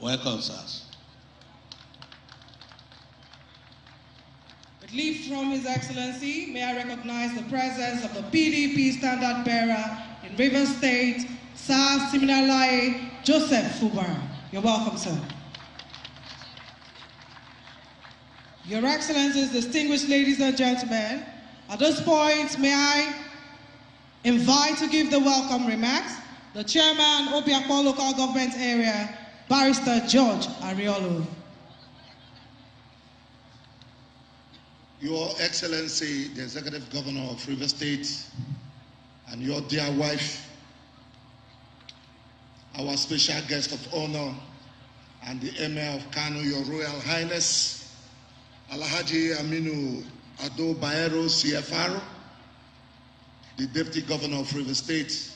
Welcome, sirs. With leave from His Excellency, may I recognize the presence of the PDP standard bearer in Rivers State, Sir Siminalaye Joseph Fubara. You're welcome, sir. Your Excellencies, distinguished ladies and gentlemen, at this point, may I invite to give the welcome remarks the Chairman, Obiakpor Local Government Area, Barrister George Ariolo. Your Excellency, the Executive Governor of Rivers State, and your dear wife, our special guest of honor, and the Emir of Kano, Your Royal Highness, Alhaji Aminu Ado Bayero, CFR, the Deputy Governor of Rivers State,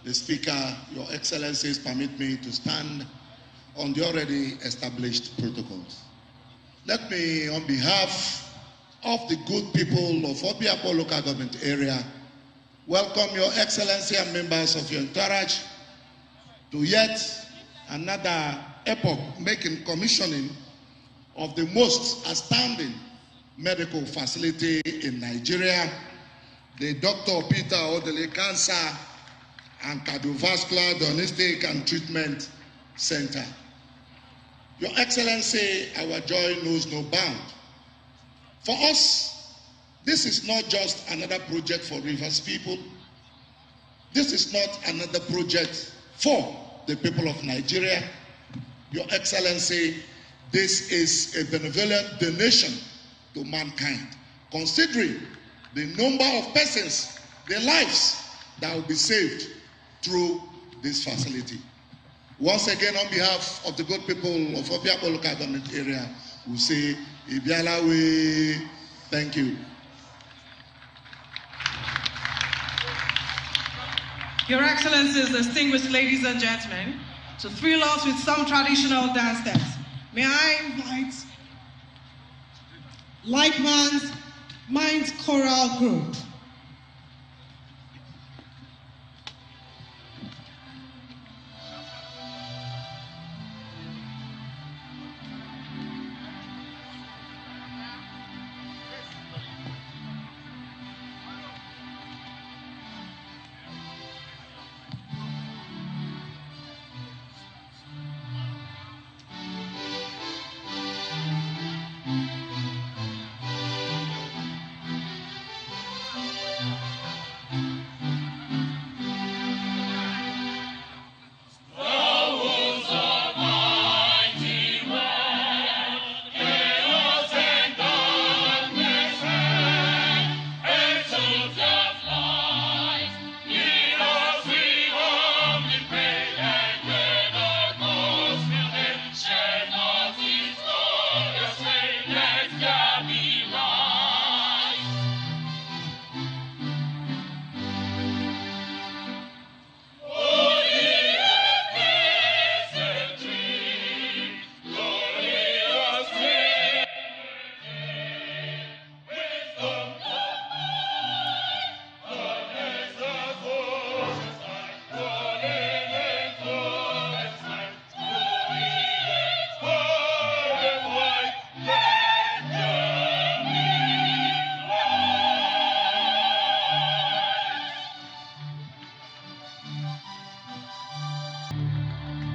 the Speaker, Your Excellencies, permit me to stand on the already established protocols. Let me, on behalf of the good people of Obiakpor Local Government Area, welcome Your Excellency and members of your entourage to yet another epoch-making commissioning of the most outstanding medical facility in Nigeria, the Dr. Peter Odili Cancer and Cardiovascular, Diagnostic and Treatment Center. Your Excellency, our joy knows no bound. For us, this is not just another project for Rivers people. This is not another project for the people of Nigeria. Your Excellency, this is a benevolent donation to mankind, considering the number of persons, their lives that will be saved through this facility. Once again, on behalf of the good people of Obiakpor Local Government Area, we say, Ibialawe, thank you. Your Excellencies, distinguished ladies and gentlemen, to thrill us with some traditional dance steps, may I invite Like Minds Choral Group.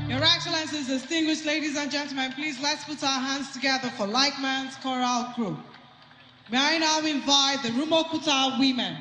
Your Excellencies, distinguished ladies and gentlemen, please let's put our hands together for Like Minds Choral Group. May I now invite the Rumokuta women.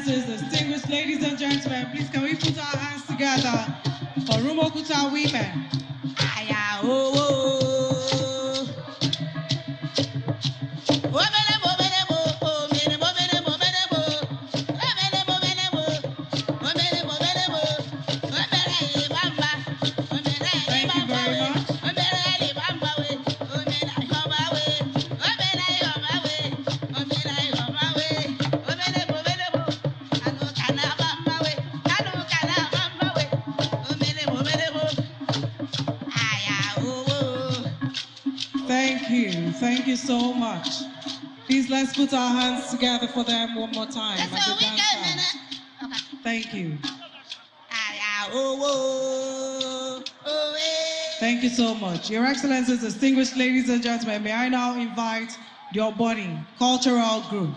Excellencies, distinguished ladies and gentlemen, please can we put our hands together for Rumokuta women? Aya, oh, oh. Thank you very much. Thank you so much. Please let's put our hands together for them one more time. Thank you. Thank you so much. Your Excellencies, distinguished ladies and gentlemen, may I now invite your body cultural group.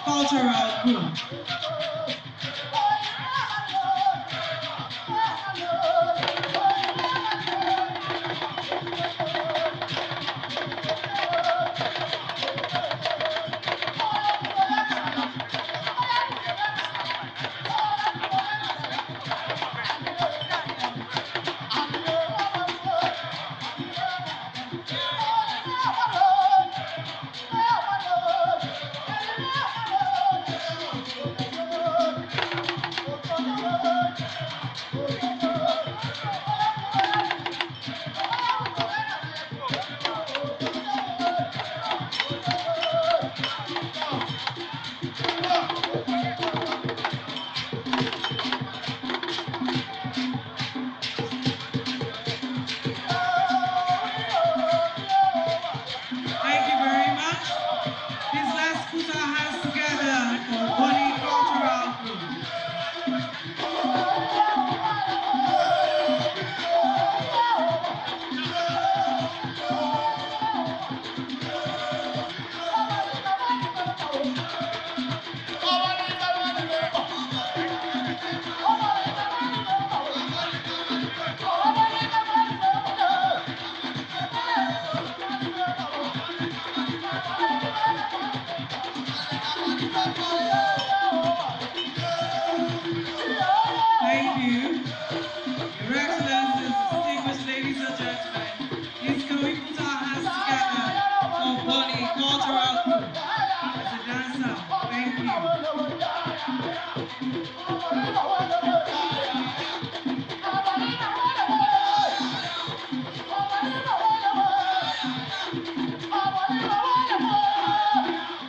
Cultural Group.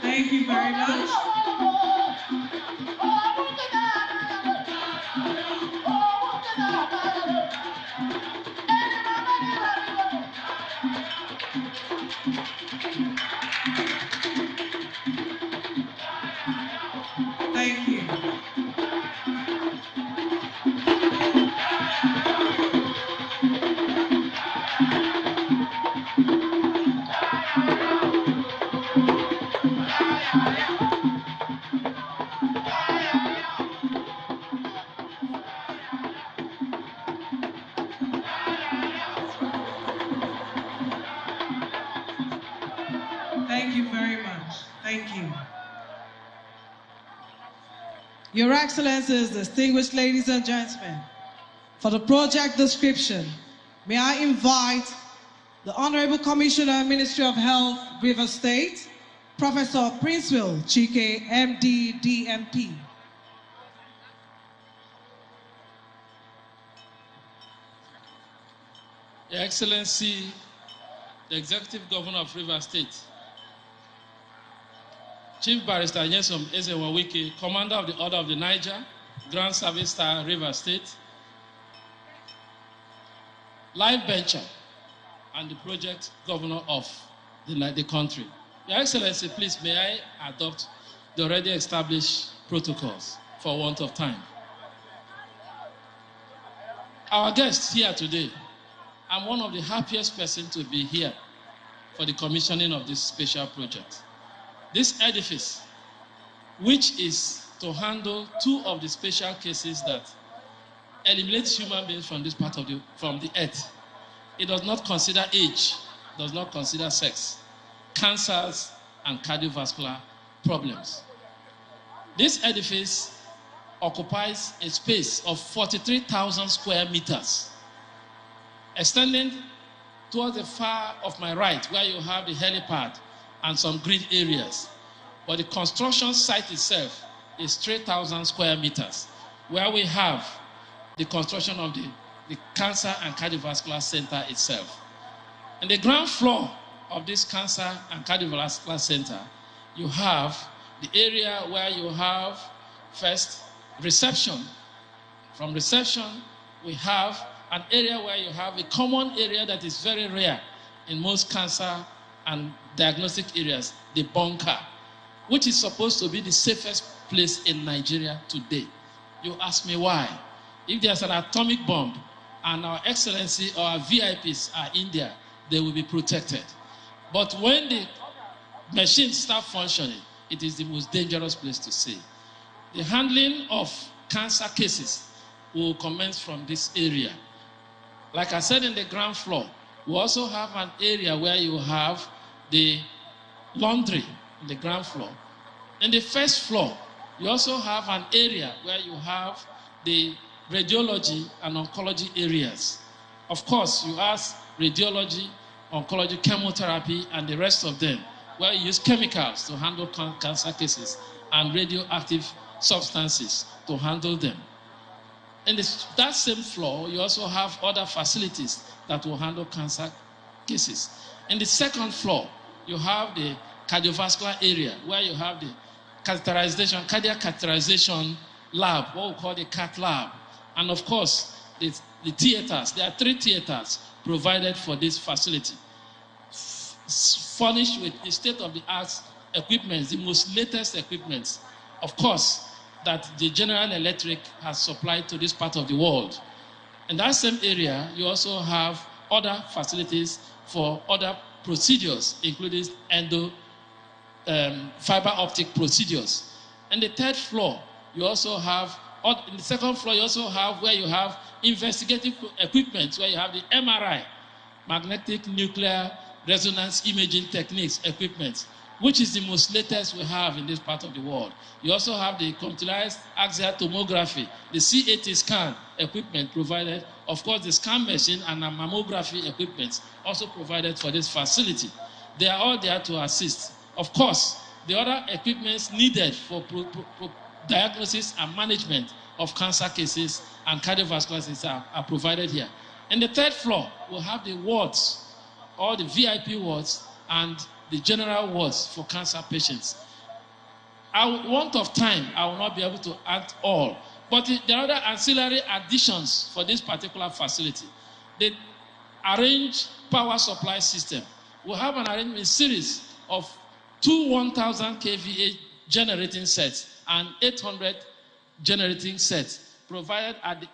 Thank you very much. Thank you. Thank you very much. Thank you. Your Excellencies, distinguished ladies and gentlemen, for the project description, may I invite the Honorable Commissioner, Ministry of Health, Rivers State, Professor Princeville Chike, MD, DMP. Your Excellency, the Executive Governor of Rivers State, Chief Barrister Nyesom Ezewawike, Commander of the Order of the Niger, Grand Service Star, Rivers State, Life Venture, and the Project Governor of the country. Your Excellency, please may I adopt the already established protocols for want of time. Our guests here today, I'm one of the happiest persons to be here for the commissioning of this special project. This edifice, which is to handle two of the special cases that eliminates human beings from this part of the earth. It does not consider age, does not consider sex, cancers, and cardiovascular problems. This edifice occupies a space of 43,000 square meters, extending towards the far of my right, where you have the helipad and some green areas. But the construction site itself is 3,000 square meters, where we have the construction of the Cancer and Cardiovascular Center itself. In the ground floor of this Cancer and Cardiovascular Center, you have the area where you have first reception. From reception, we have an area where you have a common area that is very rare in most cancer and diagnostic areas, the bunker, which is supposed to be the safest place in Nigeria today. You ask me why. If there's an atomic bomb and our Excellency or our VIPs are in there, they will be protected. But when the machines start functioning, it is the most dangerous place to see. The handling of cancer cases will commence from this area. Like I said, in the ground floor, we also have an area where you have the laundry in the ground floor. In the first floor, you also have an area where you have the radiology and oncology areas. Of course, you ask radiology, oncology, chemotherapy, and the rest of them, where you use chemicals to handle cancer cases and radioactive substances to handle them. In that same floor, you also have other facilities that will handle cancer cases. In the second floor, you have the cardiovascular area, where you have the cardiac catheterization lab, what we call the CAT lab. And of course, the theaters. There are 3 theaters provided for this facility, furnished with the state-of-the-art equipment, the most latest equipment, of course, that the General Electric has supplied to this part of the world. In that same area, you also have other facilities for other procedures, including fiber optic procedures. And the third floor, you also have, in the second floor, you also have where you have investigative equipment, where you have the MRI, magnetic nuclear resonance imaging techniques equipment, which is the most latest we have in this part of the world. You also have the computerized axial tomography, the CAT scan equipment provided. Of course, the scan machine and the mammography equipment also provided for this facility. They are all there to assist. Of course, the other equipments needed for diagnosis and management of cancer cases and cardiovascular cases are provided here. And the third floor will have the wards, all the VIP wards and the general wards for cancer patients. Want of time, I will not be able to add all. But there are other ancillary additions for this particular facility. The arranged power supply system will have an arrangement series of 2 1,000 kVA generating sets and 800 generating sets provided at the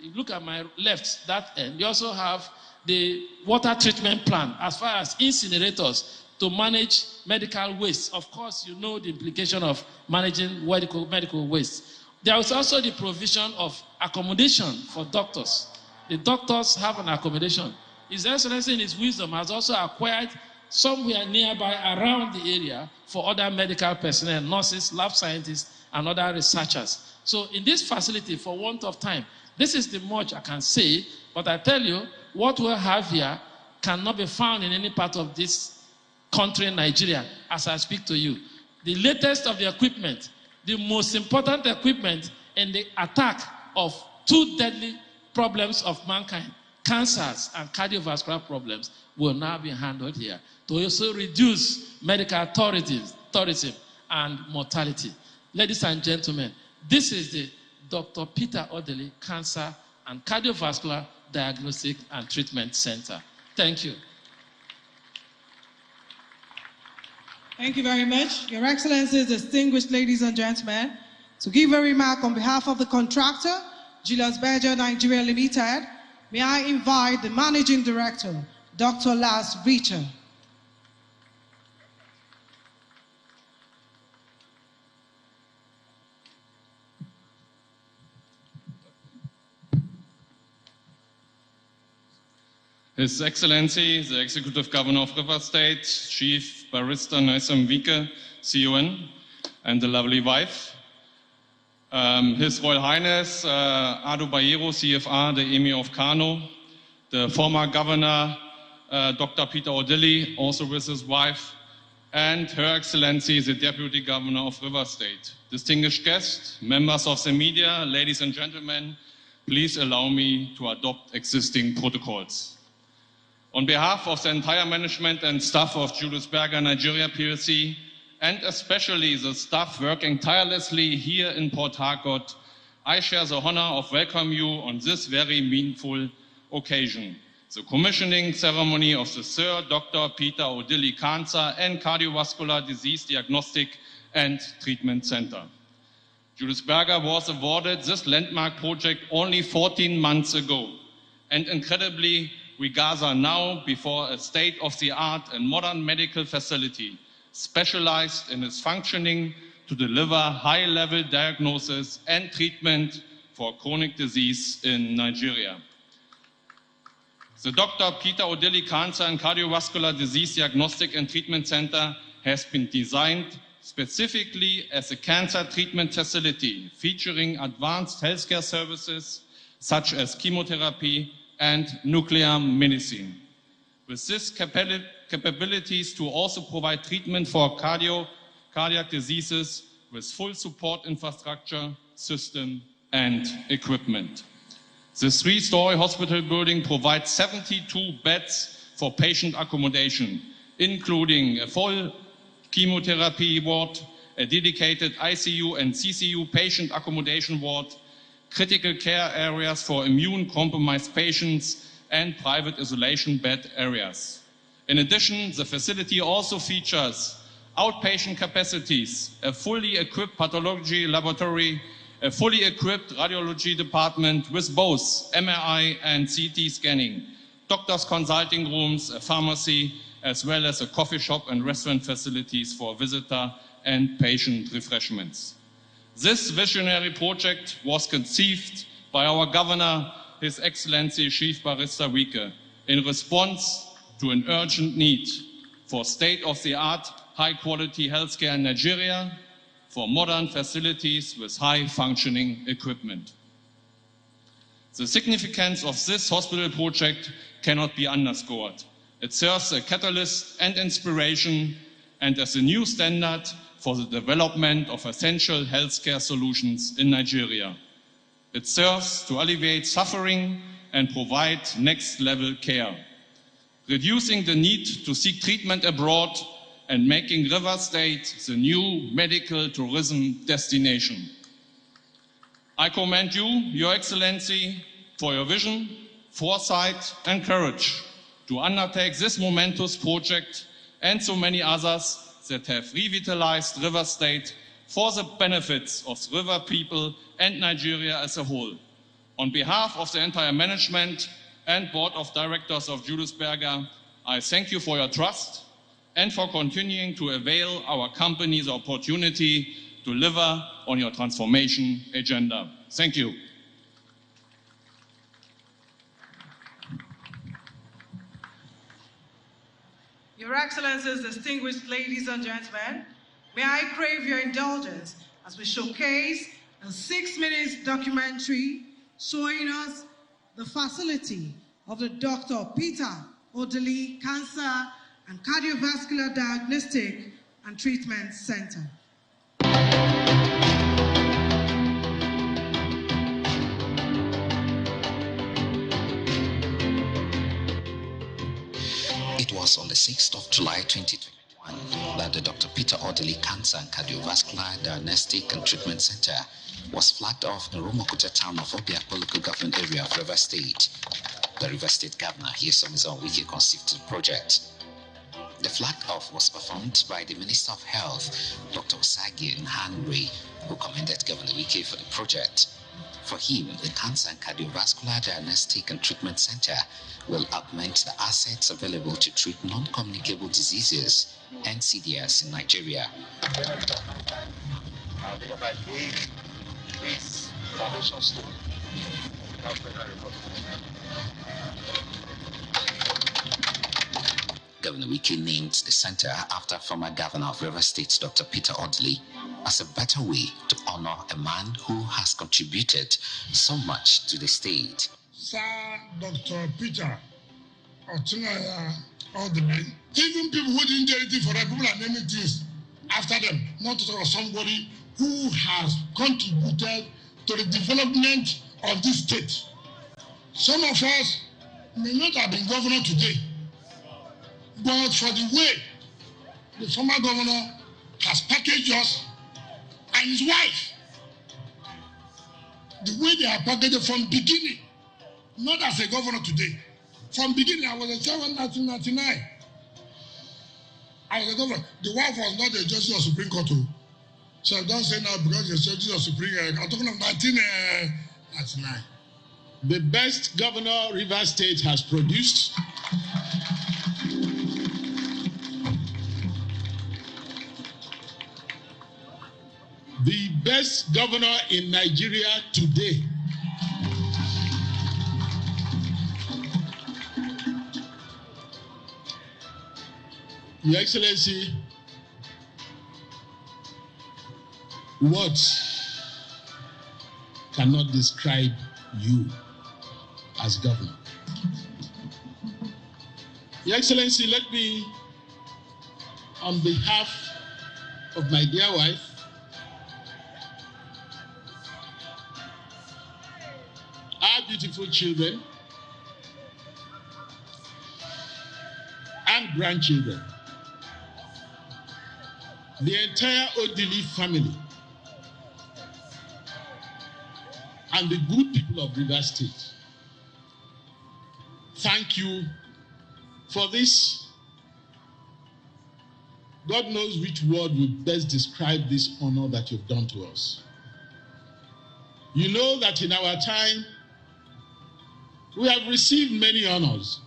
you look at my left, that end. You also have the water treatment plant as far as incinerators to manage medical waste. Of course, you know the implication of managing medical waste. There is also the provision of accommodation for doctors. The doctors have an accommodation. His Excellency, in his wisdom, has also acquired somewhere nearby around the area for other medical personnel, nurses, lab scientists, and other researchers. So in this facility, for want of time, this is the much I can say, but I tell you, what we have here cannot be found in any part of this country, Nigeria, as I speak to you. The latest of the equipment, the most important equipment in the attack of 2 deadly problems of mankind, cancers and cardiovascular problems, will now be handled here to also reduce medical tourism and mortality. Ladies and gentlemen, this is the Dr. Peter Odili Cancer and Cardiovascular Diagnostic and Treatment Center. Thank you. Thank you very much. Your Excellencies, distinguished ladies and gentlemen, to give a remark on behalf of the contractor, Julius Berger Nigeria Limited, may I invite the Managing Director, Dr. Lars Richter. His Excellency, the Executive Governor of River State, Chief Barrister Naisam Wike, CON, and the lovely wife. His Royal Highness Ado Bayero, CFR, the Emir of Kano, the former Governor Dr. Peter Odili, also with his wife, and Her Excellency, the Deputy Governor of River State. Distinguished guests, members of the media, ladies and gentlemen, please allow me to adopt existing protocols. On behalf of the entire management and staff of Julius Berger Nigeria PLC, and especially the staff working tirelessly here in Port Harcourt, I share the honor of welcoming you on this very meaningful occasion, the commissioning ceremony of the Sir Dr. Peter Odili Cancer and Cardiovascular Disease Diagnostic and Treatment Center. Julius Berger was awarded this landmark project only 14 months ago, and incredibly, we gather now before a state-of-the-art and modern medical facility specialized in its functioning to deliver high-level diagnosis and treatment for chronic disease in Nigeria. The Dr. Peter Odili Cancer and Cardiovascular Disease Diagnostic and Treatment Center has been designed specifically as a cancer treatment facility featuring advanced healthcare services such as chemotherapy and nuclear medicine. With these capabilities to also provide treatment for cardiac diseases with full support infrastructure, system, and equipment. The 3-story hospital building provides 72 beds for patient accommodation, including a full chemotherapy ward, a dedicated ICU and CCU patient accommodation ward, critical care areas for immune-compromised patients, and private isolation bed areas. In addition, the facility also features outpatient capacities, a fully equipped pathology laboratory, a fully equipped radiology department with both MRI and CT scanning, doctors' consulting rooms, a pharmacy, as well as a coffee shop and restaurant facilities for visitor and patient refreshments. This visionary project was conceived by our Governor, His Excellency Chief Barrister Wike, in response to an urgent need for state-of-the-art, high-quality healthcare in Nigeria, for modern facilities with high-functioning equipment. The significance of this hospital project cannot be underscored. It serves as a catalyst and inspiration, and as a new standard for the development of essential healthcare solutions in Nigeria. It serves to alleviate suffering and provide next-level care, reducing the need to seek treatment abroad and making River State the new medical tourism destination. I commend you, Your Excellency, for your vision, foresight and courage to undertake this momentous project and so many others that have revitalized River State for the benefits of the river people and Nigeria as a whole. On behalf of the entire management and board of directors of Julius Berger, I thank you for your trust and for continuing to avail our company the opportunity to deliver on your transformation agenda. Thank you. Your Excellencies, distinguished ladies and gentlemen, may I crave your indulgence as we showcase a 6-minute documentary showing us the facility of the Dr. Peter Odili Cancer and Cardiovascular Diagnostic and Treatment Center. It was on the 6th of July 2021 that the Dr. Peter Odili Cancer and Cardiovascular Diagnostic and Treatment Center was flagged off in Romokuta town of Obiakpo local government area of River State. The River State Governor, Nyesom Wike, conceived the project. The flag off was performed by the Minister of Health, Dr. Osagi Nhanri, who commended Governor Wike for the project. For him, the Cancer and Cardiovascular Diagnostic and Treatment Center will augment the assets available to treat non-communicable diseases, NCDs, in Nigeria. Governor Wike named the center after former governor of River State, Dr. Peter Odili, as a better way to honor a man who has contributed so much to the state. Sir Dr. Peter Odili, even people who didn't do anything for them, people are naming things after them, not to talk of somebody who has contributed to the development of this state. Some of us may not have been governor today, but for the way the former governor has packaged us and his wife, the way they are packaged from beginning, not as a governor today. From beginning, I was a chairman in 1999. I was a governor. The wife was not a justice of Supreme Court. So don't say now because you're justice of Supreme Court. I'm talking of 1999. The best governor River State has produced the best governor in Nigeria today. Your Excellency, words cannot describe you as governor. Your Excellency, let me, on behalf of my dear wife, our beautiful children and grandchildren, the entire Odili family, and the good people of River State, thank you for this. God knows which word would best describe this honor that you've done to us. You know that in our time, we have received many honors.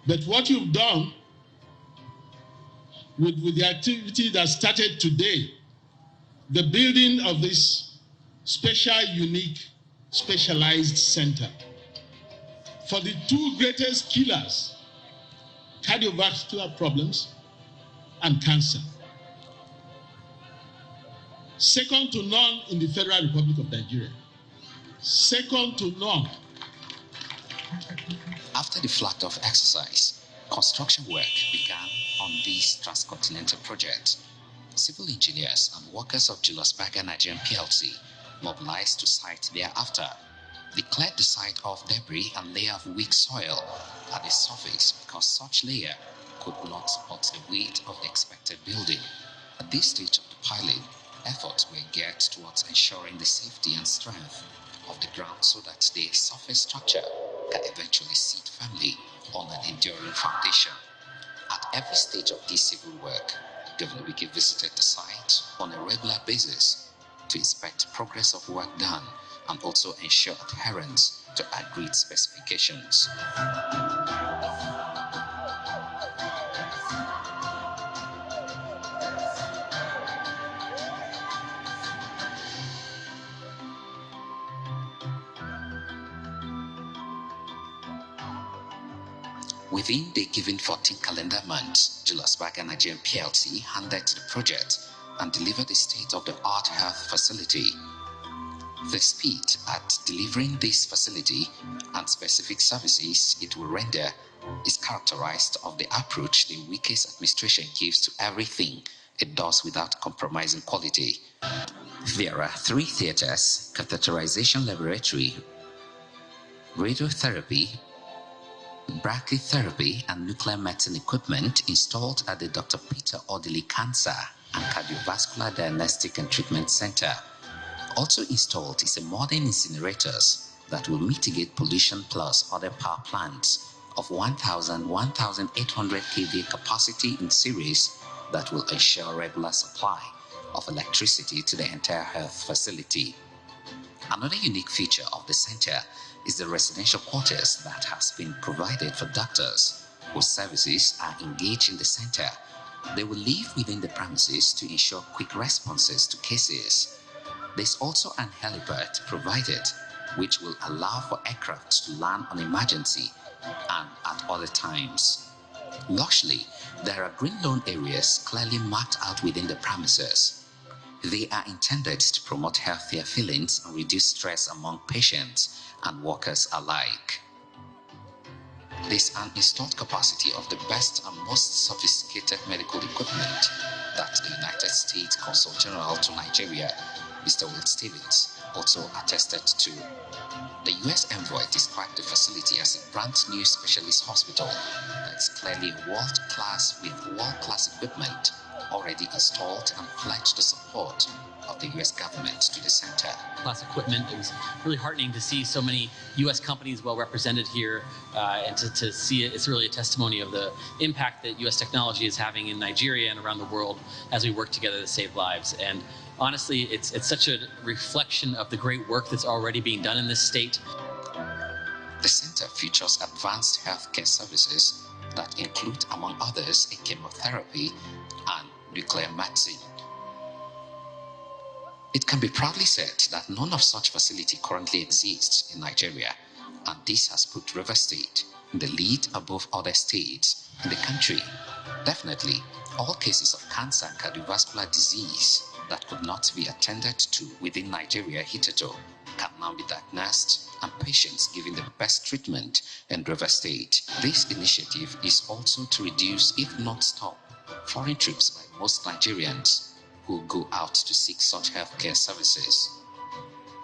But what you've done with the activity that started today, the building of this special, unique, specialized center for the two greatest killers, cardiovascular problems and cancer. Second to none in the Federal Republic of Nigeria. Second to none. After the flag-off exercise, construction work began on this transcontinental project, civil engineers and workers of Julius Berger Nigerian PLC mobilized to site thereafter. They cleared the site of debris and layer of weak soil at the surface because such layer could not support the weight of the expected building. At this stage of the pilot, efforts were geared towards ensuring the safety and strength of the ground so that the surface structure can eventually sit firmly on an enduring foundation. At every stage of this civil work, Governor Wike visited the site on a regular basis to inspect progress of work done and also ensure adherence to agreed specifications. Within the given 14 calendar months, Julius Berger Nigerian PLC handed the project and delivered a state-of-the-art health facility. The speed at delivering this facility and specific services it will render is characterized of the approach the Wike's administration gives to everything it does without compromising quality. There are 3 theaters, catheterization laboratory, radiotherapy, brachytherapy and nuclear medicine equipment installed at the Dr. Peter Odili Cancer and Cardiovascular Diagnostic and Treatment Center. Also installed is a modern incinerators that will mitigate pollution plus other power plants of 1,800 kVA capacity in series that will ensure regular supply of electricity to the entire health facility. Another unique feature of the center is the residential quarters that has been provided for doctors whose services are engaged in the center. They will live within the premises to ensure quick responses to cases. There's also an helipad provided which will allow for aircraft to land on emergency and at other times. Luckily, there are green lawn areas clearly marked out within the premises. They are intended to promote healthier feelings and reduce stress among patients and workers alike. There's an installed capacity of the best and most sophisticated medical equipment that the United States Consul General to Nigeria, Mr. Will Stevens, also attested to. The US envoy described the facility as a brand new specialist hospital that's clearly world-class with world-class equipment already installed and pledged the support of the U.S. government to the center. Class equipment. It was really heartening to see so many U.S. companies well represented here, and to see it. It's really a testimony of the impact that U.S. technology is having in Nigeria and around the world as we work together to save lives. And honestly, it's such a reflection of the great work that's already being done in this state. The center features advanced healthcare services that include, among others, a chemotherapy and nuclear medicine. It can be proudly said that none of such facility currently exists in Nigeria, and this has put Rivers State in the lead above other states in the country. Definitely, all cases of cancer and cardiovascular disease that could not be attended to within Nigeria hitherto can now be diagnosed and patients given the best treatment in Rivers State. This initiative is also to reduce, if not stop, foreign trips by most Nigerians who go out to seek such healthcare services.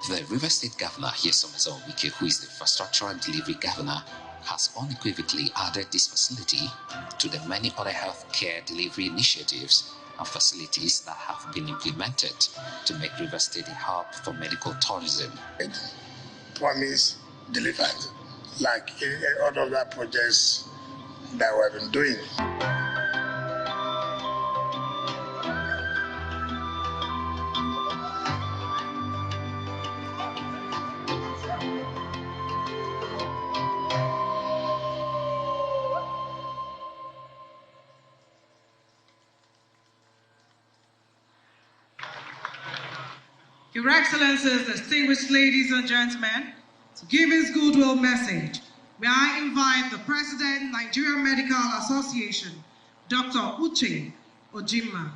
The Rivers State Governor, Nyesom Wike, who is the infrastructural delivery governor, has unequivocally added this facility to the many other healthcare delivery initiatives and facilities that have been implemented to make Rivers State a hub for medical tourism. Promise delivered, like in all of that projects that we've been doing. Your Excellencies, distinguished ladies and gentlemen, to give his goodwill message, may I invite the President, Nigerian Medical Association, Dr. Uche Ojima.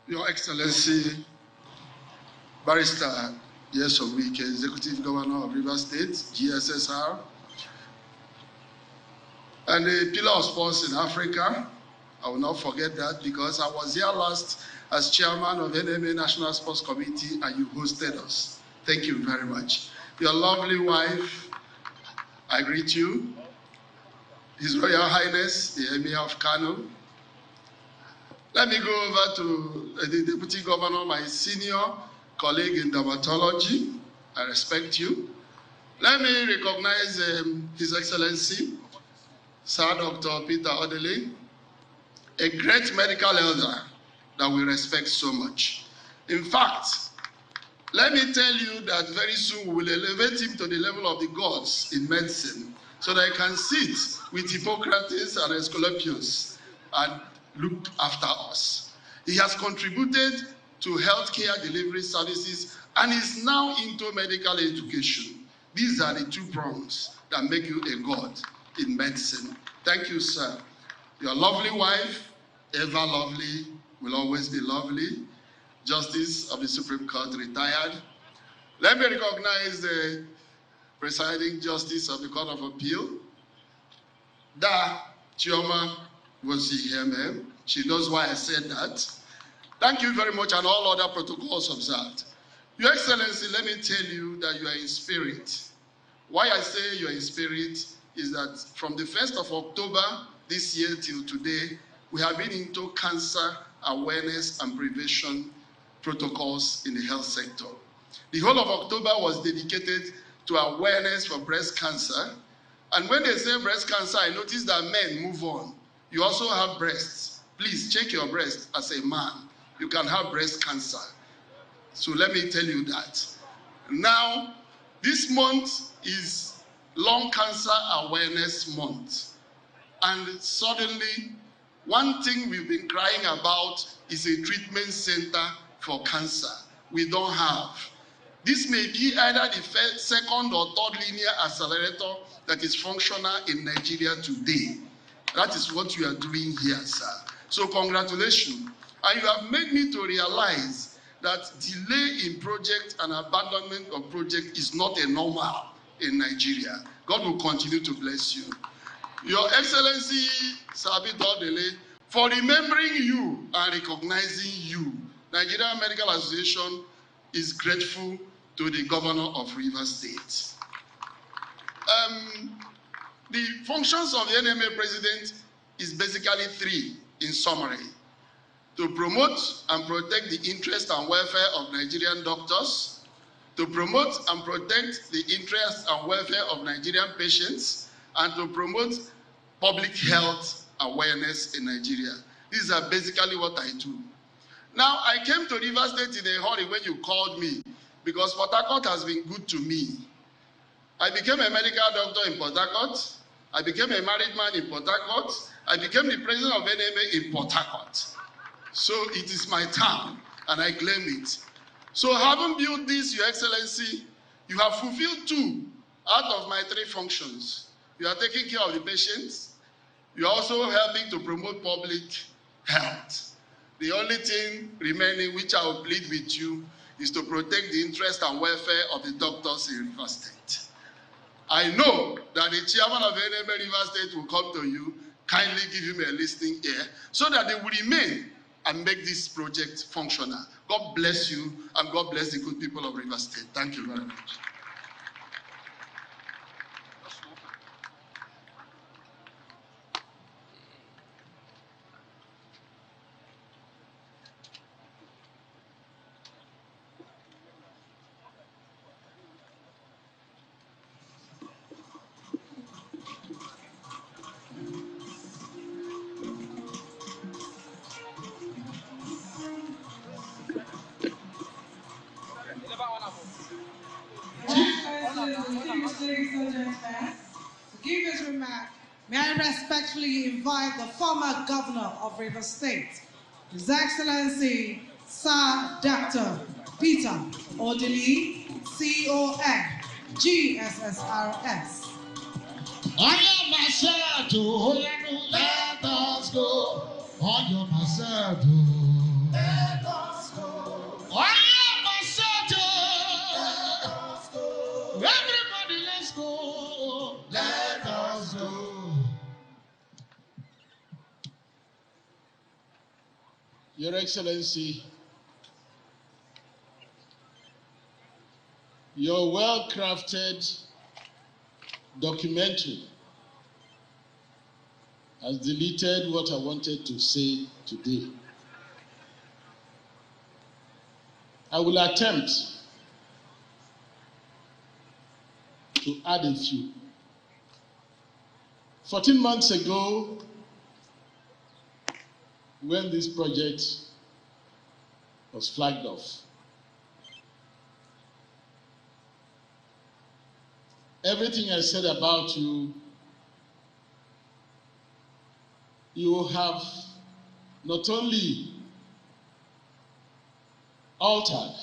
Your Excellency, Barrister Nyesom Wike, Executive Governor of Rivers State, GSSR, and the Pillar of Sports in Africa. I will not forget that because I was here last as chairman of NMA National Sports Committee and you hosted us. Thank you very much. Your lovely wife, I greet you. His Royal Highness, the Emir of Kano. Let me go over to the Deputy Governor, my senior colleague in dermatology. I respect you. Let me recognize His Excellency, Sir Dr. Peter Odili, a great medical elder that we respect so much. In fact, let me tell you that very soon we will elevate him to the level of the gods in medicine so that he can sit with Hippocrates and Asclepius and look after us. He has contributed to healthcare delivery services and is now into medical education. These are the two prongs that make you a god in medicine. Thank you, sir. Your lovely wife, ever lovely, will always be lovely. Justice of the Supreme Court, retired. Let me recognize the presiding justice of the Court of Appeal. Da Chioma Wosiheme. She knows why I said that. Thank you very much, and all other protocols observed. Your Excellency, let me tell you that you are in spirit. Why I say you are in spirit is that from the 1st of October this year till today, we have been into cancer awareness and prevention protocols in the health sector. The whole of October was dedicated to awareness for breast cancer. And when they say breast cancer, I notice that men move on. You also have breasts. Please check your breast as a man. You can have breast cancer. So let me tell you that. Now, this month is Lung Cancer Awareness Month. And suddenly, one thing we've been crying about is a treatment center for cancer. We don't have. This may be either the first, second, or third linear accelerator that is functional in Nigeria today. That is what you are doing here, sir. So congratulations. And you have made me to realize that delay in project and abandonment of project is not a normal in Nigeria. God will continue to bless you. Your Excellency, Sabi Odili, for remembering you and recognizing you, Nigerian Medical Association is grateful to the Governor of Rivers State. The functions of the NMA President is basically three in summary: to promote and protect the interest and welfare of Nigerian doctors, to promote and protect the interest and welfare of Nigerian patients, and to promote public health awareness in Nigeria. These are basically what I do. Now, I came to Rivers State in a hurry when you called me because Port Harcourt has been good to me. I became a medical doctor in Port Harcourt. I became a married man in Port Harcourt. I became the president of NMA in Port Harcourt. So it is my town, and I claim it. So having built this, Your Excellency, you have fulfilled 2 out of my 3 functions. You are taking care of the patients. You are also helping to promote public health. The only thing remaining which I will plead with you is to protect the interest and welfare of the doctors in Rivers State. I know that the chairman of NMA Rivers State will come to you, kindly give him a listening ear, so that they will remain and make this project functional. God bless you, and God bless the good people of Rivers State. Thank you very much. Ladies and gentlemen, to give his remark, may I respectfully invite the former governor of Rivers State, His Excellency Sir Dr. Peter Odili, CON, GSSRS. I am myself, let us go. I am myself, let us go. I am myself. Your Excellency, your well-crafted documentary has deleted what I wanted to say today. I will attempt to add a few. 14 months ago, when this project was flagged off, everything I said about you, you have not only altered,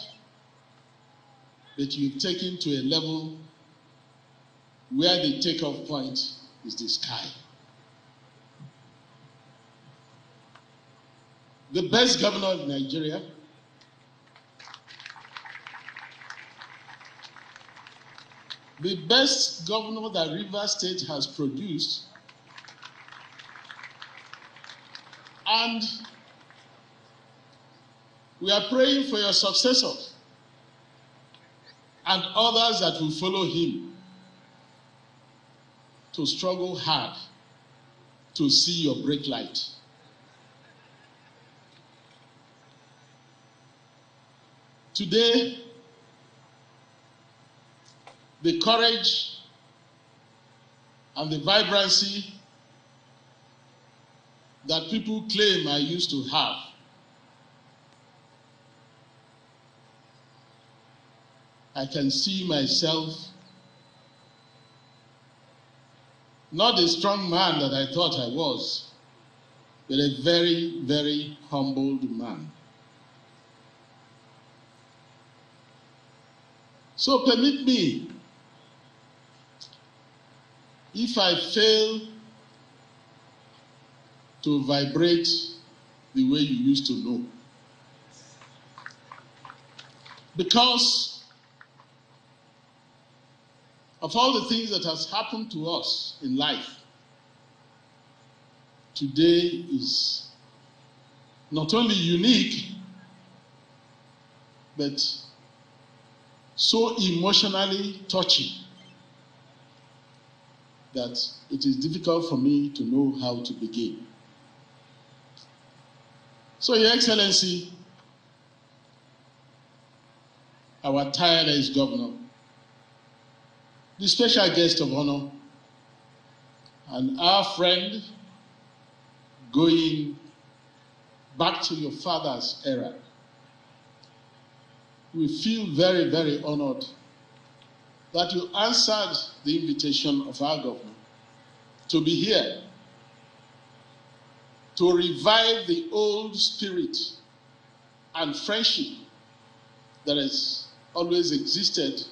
but you've taken to a level where the takeoff point is the sky. The best governor of Nigeria, the best governor that Rivers State has produced, and we are praying for your successor and others that will follow him to struggle hard to see your break light. Today, the courage and the vibrancy that people claim I used to have I can see myself not the strong man that I thought I was, but a very, very humbled man. So permit me, if I fail to vibrate the way you used to know, because of all the things that has happened to us in life, today is not only unique, but so emotionally touching that it is difficult for me to know how to begin. So, Your Excellency, our tireless governor, the special guest of honor, and our friend going back to your father's era, we feel very, very honored that you answered the invitation of our governor to be here to revive the old spirit and friendship that has always existed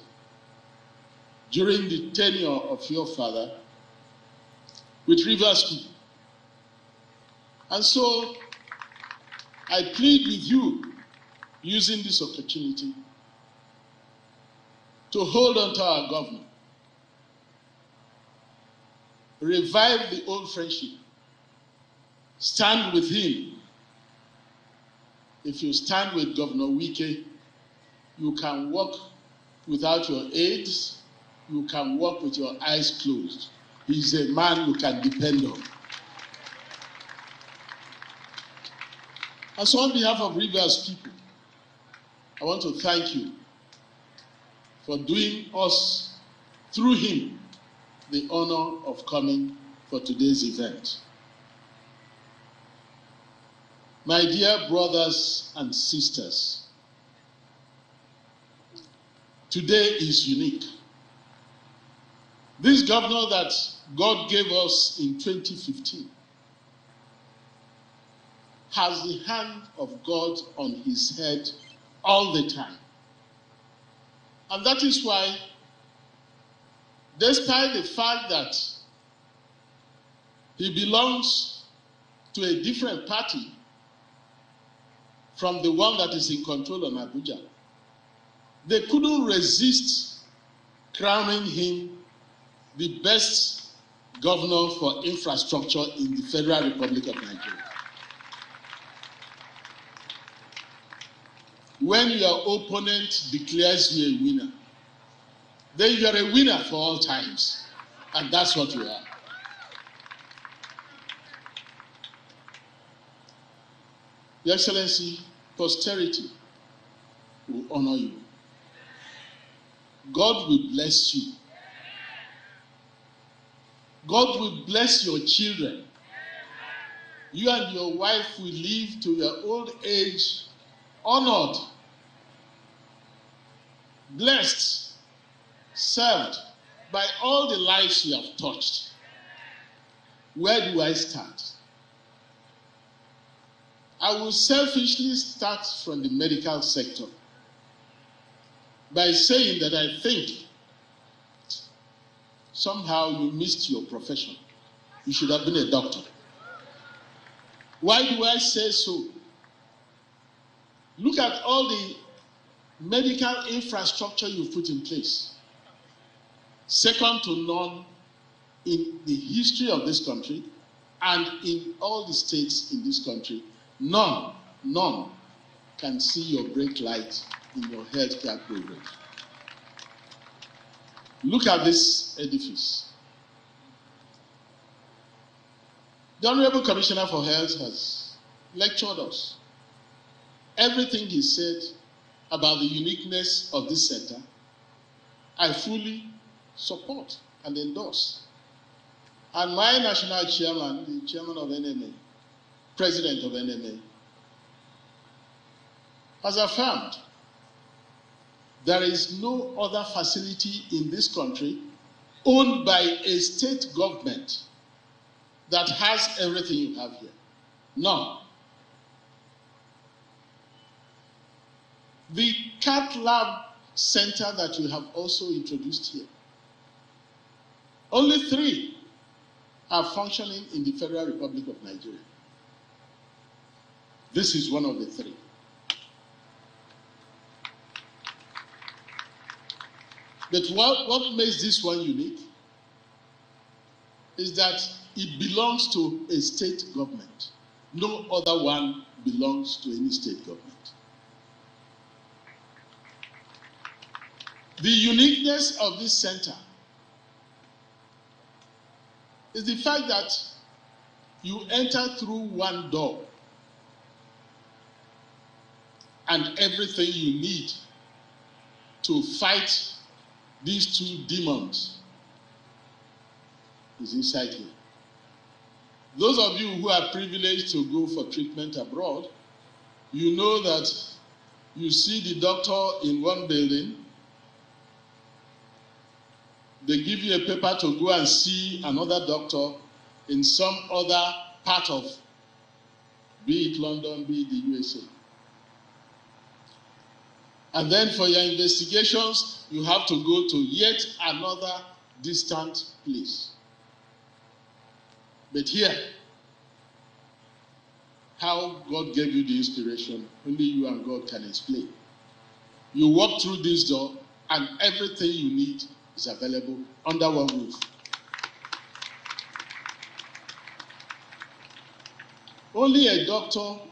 during the tenure of your father with Rivers people. And so I plead with you, using this opportunity, to hold on to our governor, revive the old friendship, stand with him. If you stand with Governor Wike, you can walk without your aids, you can walk with your eyes closed. He's a man you can depend on. And so on behalf of Rivers people, I want to thank you for doing us, through him, the honor of coming for today's event. My dear brothers and sisters, today is unique. This governor that God gave us in 2015 has the hand of God on his head all the time. And that is why, despite the fact that he belongs to a different party from the one that is in control in Abuja, they couldn't resist crowning him the best governor for infrastructure in the Federal Republic of Nigeria. when your opponent declares you a winner, then you are a winner for all times. And that's what you are. Your Excellency, posterity will honor you. God will bless you. God will bless your children. You and your wife will live to your old age honored, blessed, served by all the lives you have touched. Where do I start? I will selfishly start from the medical sector by saying that I think somehow you missed your profession. You should have been a doctor. Why do I say so? Look at all the medical infrastructure you've put in place. Second to none in the history of this country and in all the states in this country. None can see your brake light in your healthcare program. Look at this edifice. The Honorable Commissioner for Health has lectured us. Everything he said about the uniqueness of this center, I fully support and endorse. And my national chairman, the chairman of NMA, president of NMA, has affirmed there is no other facility in this country owned by a state government that has everything you have here. None. The cath lab center that you have also introduced here, only 3 are functioning in the Federal Republic of Nigeria. This is one of the 3. But what makes this one unique is that it belongs to a state government. No other one belongs to any state government. The uniqueness of this center is the fact that you enter through one door and everything you need to fight these 2 demons is inside here. Those of you who are privileged to go for treatment abroad, you know that you see the doctor in one building, they give you a paper to go and see another doctor in some other part of, be it London, be it the USA. And then for your investigations, you have to go to yet another distant place. But here, how God gave you the inspiration, only you and God can explain. You walk through this door and everything you need is available under one roof. Only a doctor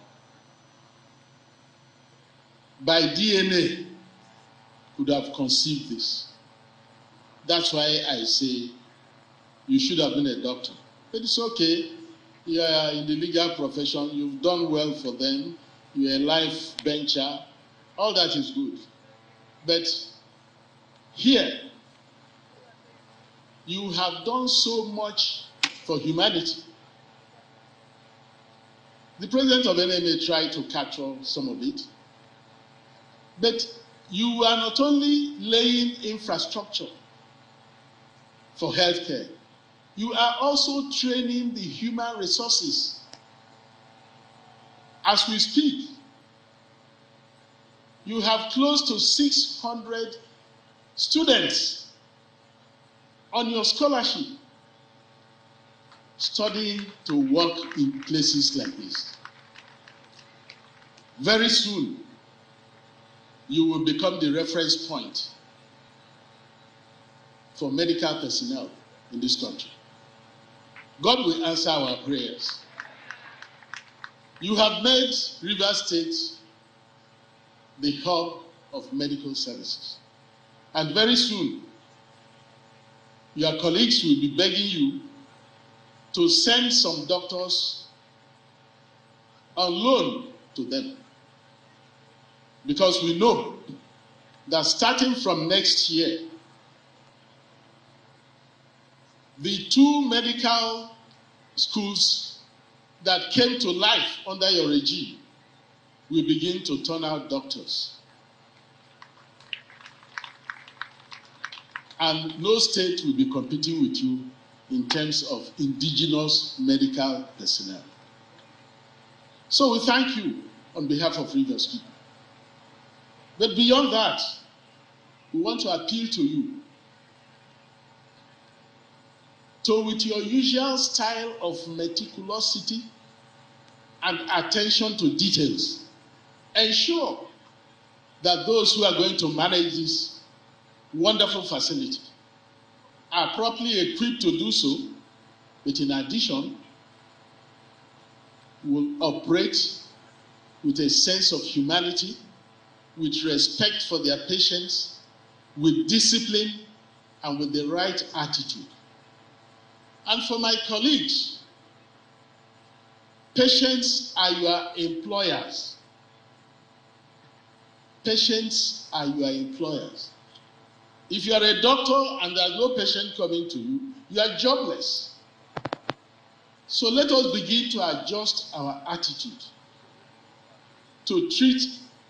by DNA could have conceived this. That's why I say you should have been a doctor. But it's okay. You are in the legal profession. You've done well for them. You're a life bencher. All that is good. But here, you have done so much for humanity. The president of NMA tried to capture some of it. But you are not only laying infrastructure for healthcare, you are also training the human resources. As we speak, you have close to 600 students on your scholarship studying to work in places like this. Very soon, you will become the reference point for medical personnel in this country. God will answer our prayers. You have made Rivers State the hub of medical services. And very soon, your colleagues will be begging you to send some doctors on loan to them. Because we know that starting from next year, the 2 medical schools that came to life under your regime will begin to turn out doctors. And no state will be competing with you in terms of indigenous medical personnel. So we thank you on behalf of Rivers people. But beyond that, we want to appeal to you to, with your usual style of meticulosity and attention to details, ensure that those who are going to manage this wonderful facility are properly equipped to do so, but in addition, will operate with a sense of humanity, with respect for their patients, with discipline, and with the right attitude. And for my colleagues, patients are your employers. Patients are your employers. If you are a doctor and there's no patient coming to you, you are jobless. So let us begin to adjust our attitude to treat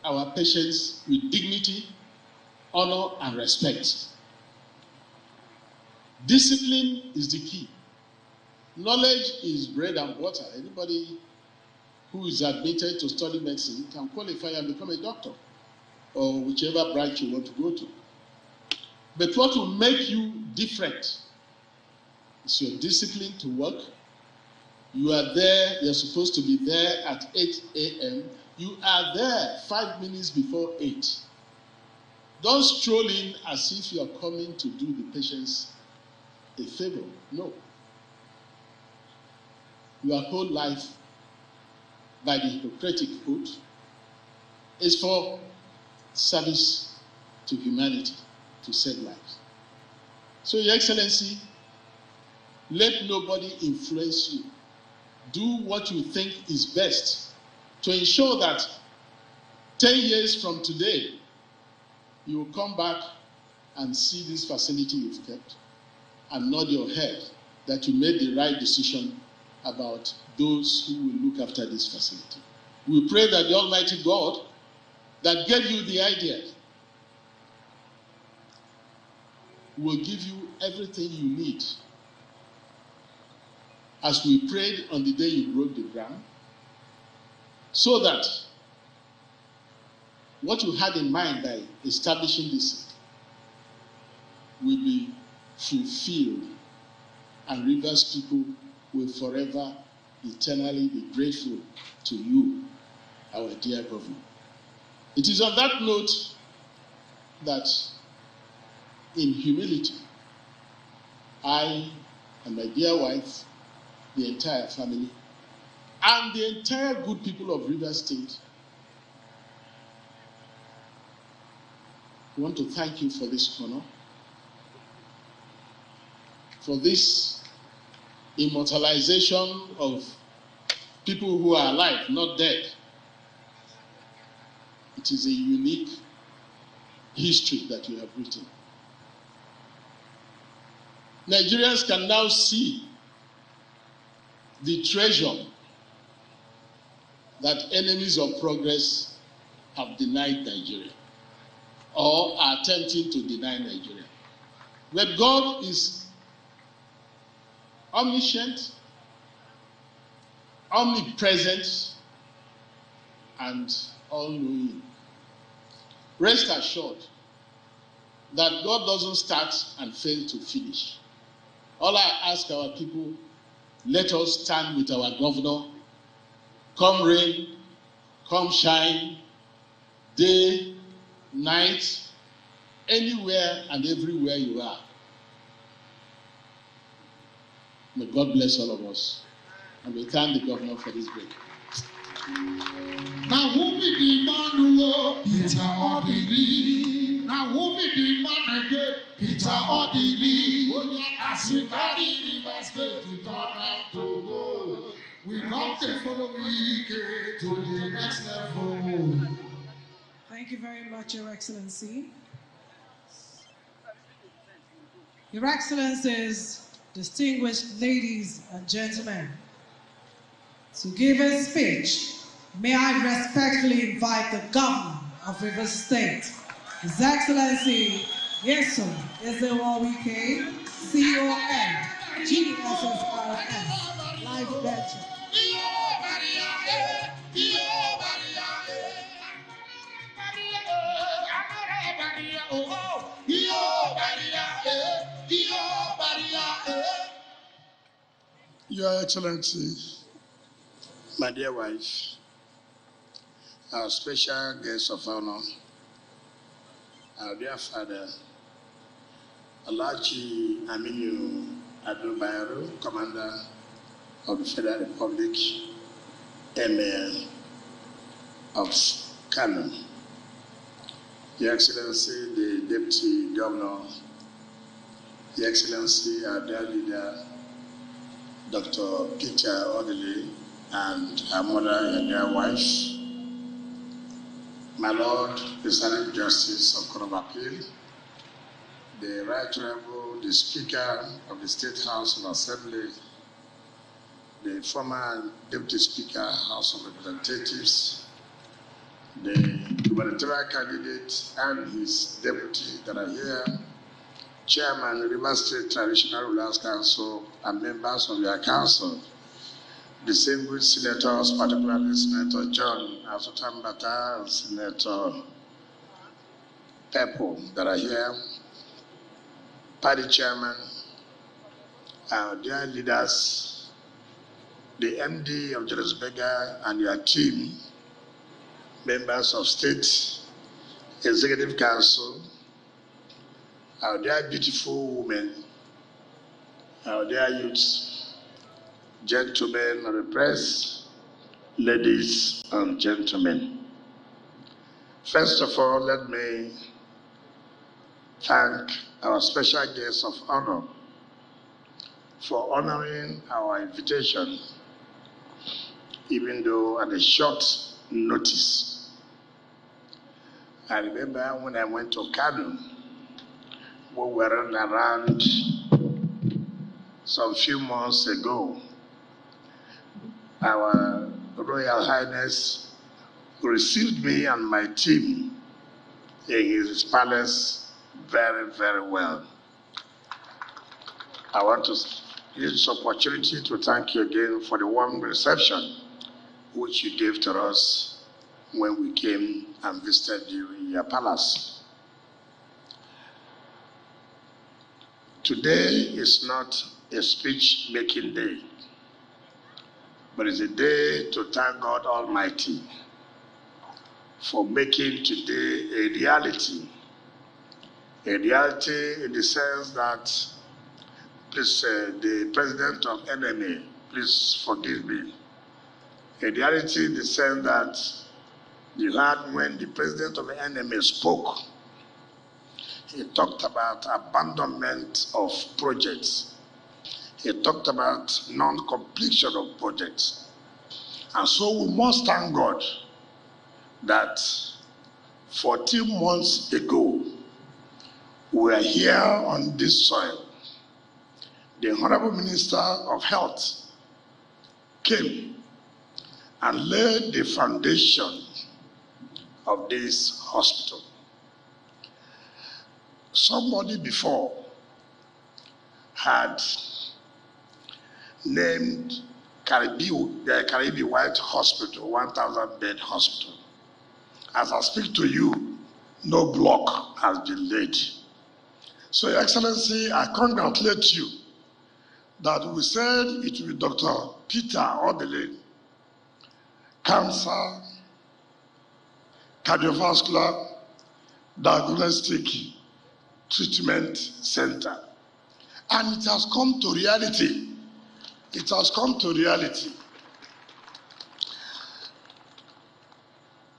our patients with dignity, honor, and respect. Discipline is the key. Knowledge is bread and water. Anybody who is admitted to study medicine can qualify and become a doctor, or whichever branch you want to go to. But what will make you different is your discipline to work. You are there, you're supposed to be there at 8 a.m. You are there 5 minutes before 8. Don't stroll in as if you are coming to do the patients a favor. No. Your whole life, by the Hippocratic Oath, is for service to humanity, to save lives. So, Your Excellency, let nobody influence you. Do what you think is best to ensure that 10 years from today, you will come back and see this facility you've kept and nod your head that you made the right decision about those who will look after this facility. We pray that the Almighty God that gave you the idea will give you everything you need. As we prayed on the day you broke the ground, so that what you had in mind by establishing this will be fulfilled, and Rivers people will forever, eternally be grateful to you, our dear governor. It is on that note that, in humility, I and my dear wife, the entire family, and the entire good people of Rivers State want to thank you for this honor, for this immortalization of people who are alive, not dead. It is a unique history that you have written. Nigerians can now see the treasure that enemies of progress have denied Nigeria, or are attempting to deny Nigeria. But God is omniscient, omnipresent, and all-knowing. Rest assured that God doesn't start and fail to finish. All I ask our people, let us stand with our governor, come rain, come shine, day, night, anywhere and everywhere you are. May God bless all of us. And we thank the governor for this break. Now who be the man who Peter Odili? Now who be the man again? Peter Odili. As we carry the basket to turn out to go, we come to follow weekend to the next level. Thank you very much, Your Excellency. Your Excellencies, distinguished ladies and gentlemen, to give a speech, may I respectfully invite the Governor of Rivers State, His Excellency Yeso Ezewawike, CON, GSSRS, Live Venture. Your Excellency, my dear wife, our special guest of honor, our dear father, Alhaji Aminu Ado Bayero, Commander of the Federal Republic, Emir of Kano, Your Excellency, the Deputy Governor, Your Excellency, our dear leader, Dr. Peter Odili, and her mother and their wife, my Lord, the Senate Justice of Court of Appeal, the Right Honorable, the Speaker of the State House of Assembly, the former Deputy Speaker, House of Representatives, the gubernatorial candidate and his deputy that are here, Chairman of the Rivers State Traditional Rulers Council and members of their council, distinguished senators, particularly Senator John Asotambata and Senator Peppo that are here, party chairman, our dear leaders, the MD of Julius Berger and your team, members of State Executive Council, our dear beautiful women, our dear youths, gentlemen of the press, ladies and gentlemen. First of all, let me thank our special guest of honor for honoring our invitation, even though at a short notice. I remember when I went to Kano, we were around some few months ago. Our Royal Highness received me and my team in his palace very, very well. I want to use this opportunity to thank you again for the warm reception which you gave to us when we came and visited you in your palace. Today is not a speech-making day, but it's a day to thank God Almighty for making today a reality. A reality in the sense that, please, the president of NMA, please forgive me. A reality in the sense that you heard when the president of the NMA spoke, he talked about abandonment of projects. He talked about non-completion of projects. And so we must thank God that 14 months ago, we are here on this soil. The Honorable Minister of Health came and laid the foundation of this hospital. Somebody before had named the Caribbean White Hospital, 1,000-bed hospital. As I speak to you, no block has been laid. So, Your Excellency, I congratulate you that we said it will be Dr. Peter Odili, Cancer, Cardiovascular, Diagnostic Treatment Center. And it has come to reality. It has come to reality.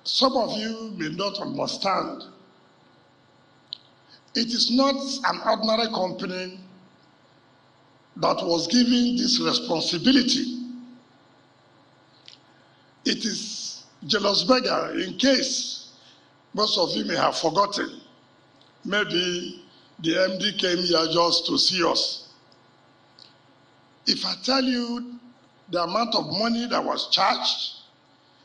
some of you may not understand. It is not an ordinary company that was given this responsibility. It is Julius Berger, in case most of you may have forgotten. Maybe the MD came here just to see us. If I tell you the amount of money that was charged,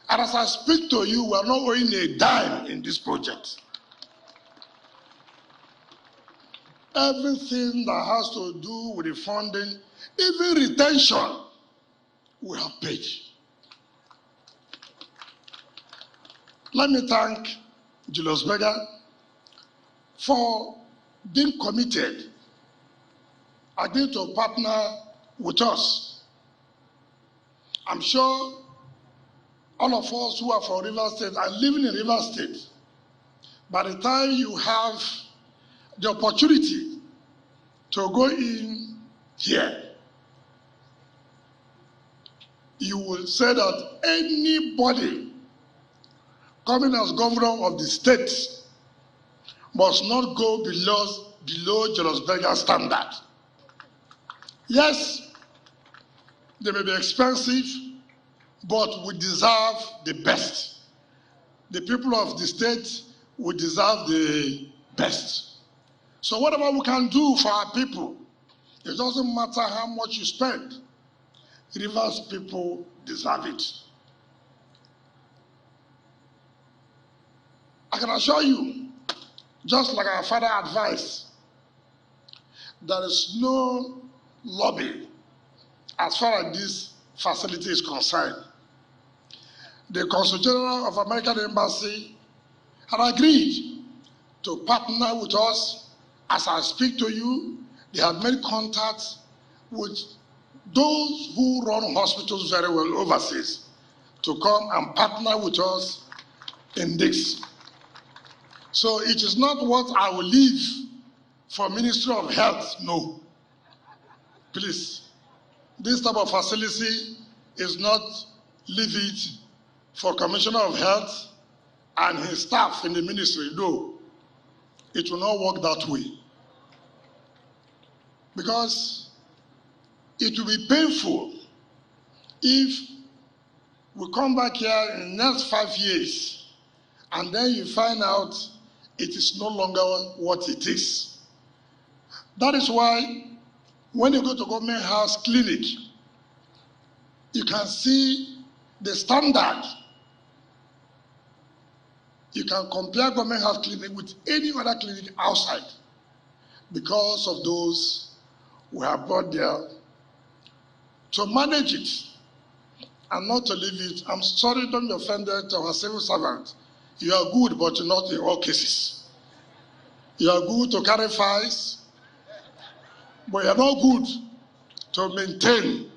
and as I speak to you, we are not owing a dime in this project. Everything that has to do with the funding, even retention, we have paid. Let me thank Julius Berger for being committed, agreeing to partner with us. I'm sure all of us who are from River State and living in River State, by the time you have the opportunity to go in here, you will say that anybody coming as governor of the state must not go below Julius Berger standard. Yes, they may be expensive, but we deserve the best. The people of the state will deserve the best. So whatever we can do for our people, it doesn't matter how much you spend. Rivers people deserve it. I can assure you, just like our father advised, there is no lobby as far as this facility is concerned. The Consul General of American Embassy had agreed to partner with us. As I speak to you, they have made contacts with those who run hospitals very well overseas to come and partner with us in this. So it is not what I will leave for Ministry of Health, no. Please, this type of facility is not leave it for Commissioner of Health and his staff in the ministry, no. It will not work that way. Because it will be painful if we come back here in the next 5 years and then you find out it is no longer what it is. That is why when you go to government house clinic, you can see the standard. You can compare government health clinic with any other clinic outside because of those we have brought there to manage it and not to leave it. I'm sorry, don't be offended to our civil servant. You are good, but not in all cases. You are good to carry files, but you are not good to maintain.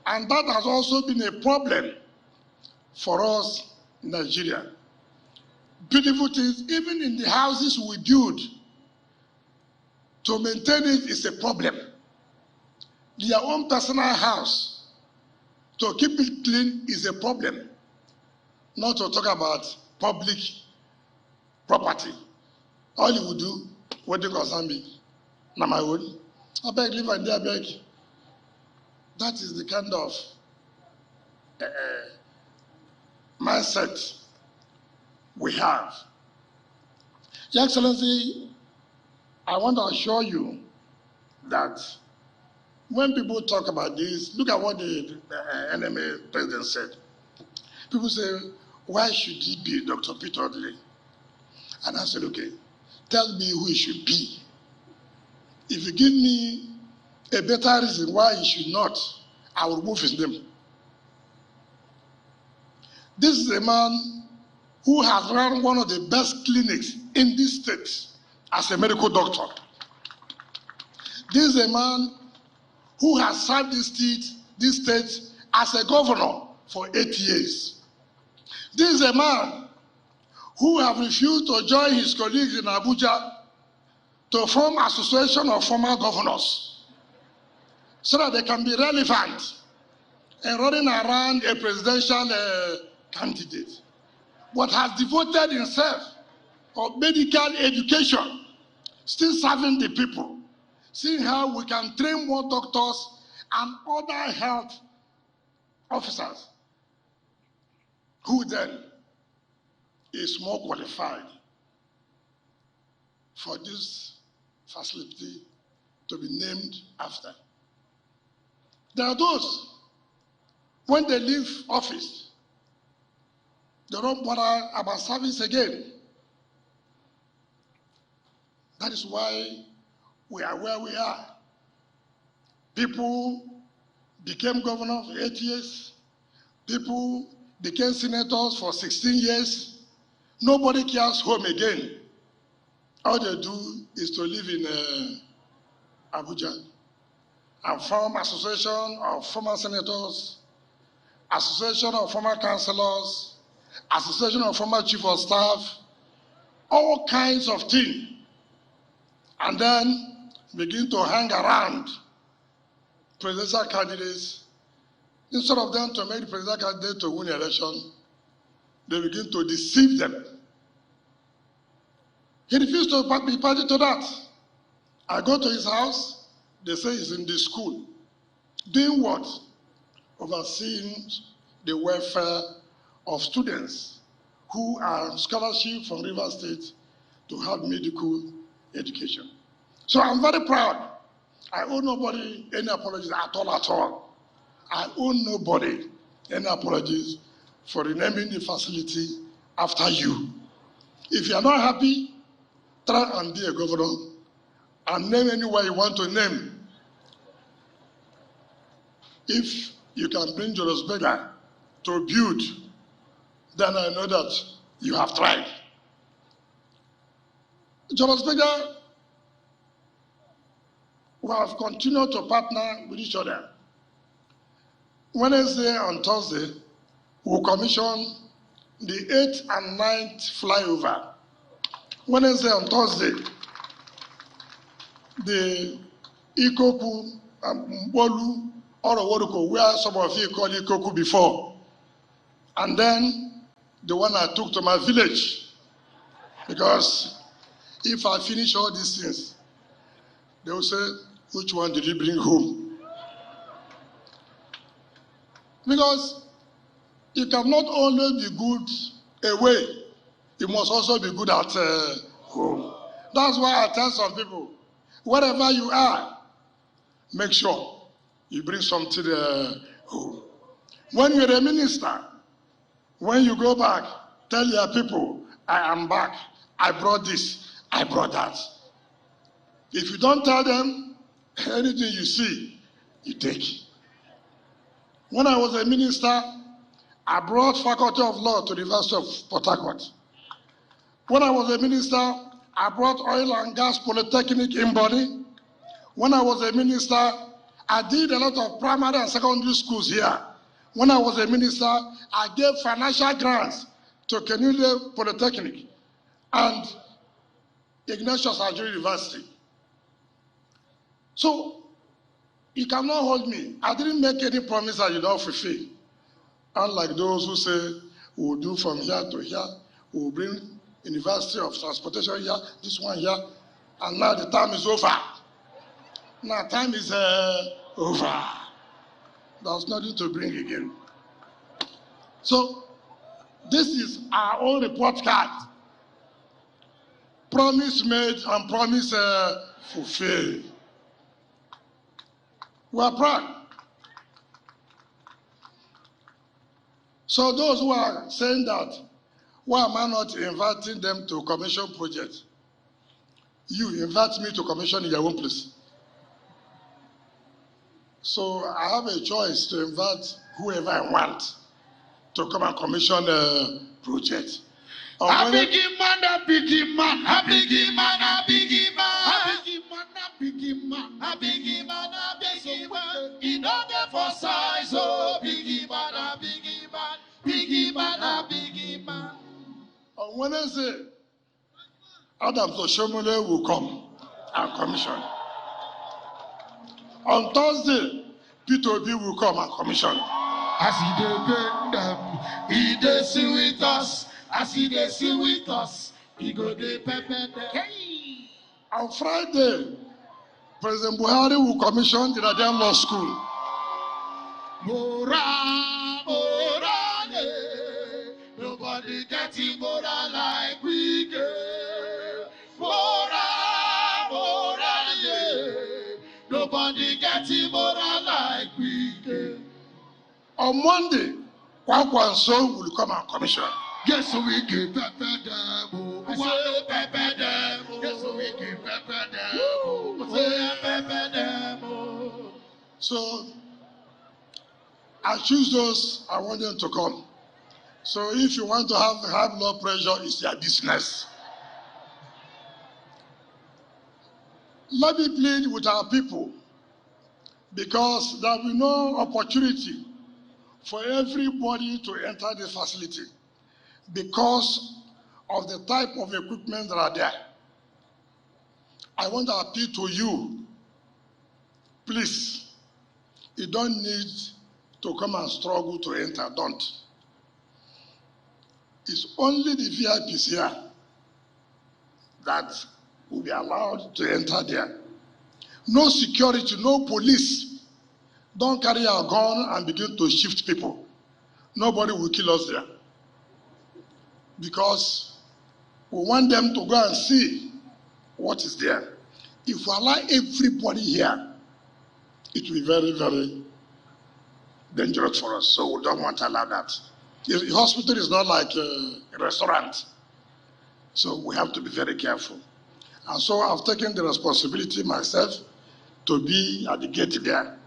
And that has also been a problem for us in Nigeria. Beautiful things, even in the houses we build, to maintain it is a problem. Their own personal house, to keep it clean is a problem. Not to talk about public property. All you will do, what do you concern me? Now my own. I beg, live and there, beg. That is the kind of mindset we have. Your Excellency, I want to assure you that when people talk about this, look at what the NMA president said. People say, why should he be Dr. Peter Odili? And I said, okay, tell me who he should be. If you give me a better reason why he should not, I will remove his name. This is a man who has run one of the best clinics in this state as a medical doctor. This is a man who has served this state as a governor for 8 years. This is a man who have refused to join his colleagues in Abuja to form association of former governors so that they can be relevant in running around a presidential candidate. but has devoted himself of medical education, still serving the people, seeing how we can train more doctors and other health officers who then is more qualified for this facility to be named after. There are those, when they leave office, they don't bother about service again. That is why we are where we are. People became governor for 8 years. People became senators for 16 years. Nobody cares home again. All they do is to live in Abuja and form association of former senators, association of former councillors, association of former chief of staff, all kinds of things, and then begin to hang around presidential candidates. Instead of them to make the presidential candidate to win the election, they begin to deceive them. He refused to be party to that. I go to his house, they say he's in the school. Doing what? Overseeing the welfare of students who are on scholarship from River State to have medical education. So I'm very proud. I owe nobody any apologies at all. I owe nobody any apologies for renaming the facility after you. If you are not happy, try and be a governor and name anywhere you want to name. If you can bring Julius Berger to build, then I know that you have tried. Julius Berger, we have continued to partner with each other. Wednesday and Thursday, we'll commission the 8th and 9th flyover. Wednesday and Thursday, the Ikoku and Mbolu, or where some of you call Ikoku before. And then the one I took to my village. Because if I finish all these things, they will say, which one did you bring home? Because you cannot only be good away, you must also be good at home. That's why I tell some people, wherever you are, make sure you bring something home. When you're a minister, when you go back, tell your people, I am back. I brought this, I brought that. If you don't tell them, anything you see, you take. When I was a minister, I brought Faculty of Law to the University of Port Harcourt. When I was a minister, I brought Oil and Gas Polytechnic in Bonny. When I was a minister, I did a lot of primary and secondary schools here. When I was a minister, I gave financial grants to Kenule Polytechnic and Ignatius Ajuri University. So, you cannot hold me. I didn't make any promise I did not fulfill. Unlike those who say, we will do from here to here, we will bring University of Transportation here, this one here, and now the time is over. Now time is over. There's nothing to bring again. So, this is our own report card. Promise made and promise fulfilled. We are proud. So those who are saying that, why am I not inviting them to commission projects? You invite me to commission in your own place. So I have a choice to invite whoever I want to come and commission a project. A biggie man, a biggie man, a biggie man, a biggie man, a biggie man, a biggie man, a biggie man, a biggie man. In order for size, oh, biggie man, a biggie man, biggie man, a biggie man. On Wednesday, Adam Toshomole will come and commission. On Thursday, Peter Obi will come and commission. As he did them, he did see with us. As he dey see with us, he go dey pepper them. Hey. On Friday, President Buhari will commission the Nigerian Law School. Mora, mora, nobody getting mora like we get. Mora, mora, nobody getting mora like we get. On Monday, Kwakwanso will come and commission. Yes, we can pepper them. I say pepper them. Yes, we can pepper them. I say pepper them. So I choose those I want them to come. So if you want to have high blood pressure, it's your business. Let me plead with our people, because there will be no opportunity for everybody to enter the facility because of the type of equipment that are there. I want to appeal to you, please, you don't need to come and struggle to enter, don't. It's only the VIPs here that will be allowed to enter there. No security, no police. Don't carry a gun and begin to shift people. Nobody will kill us there. Because we want them to go and see what is there. If we allow everybody here, it will be very, very dangerous for us. So we don't want to allow that. The hospital is not like a restaurant. So we have to be very careful. And so I've taken the responsibility myself to be at the gate there.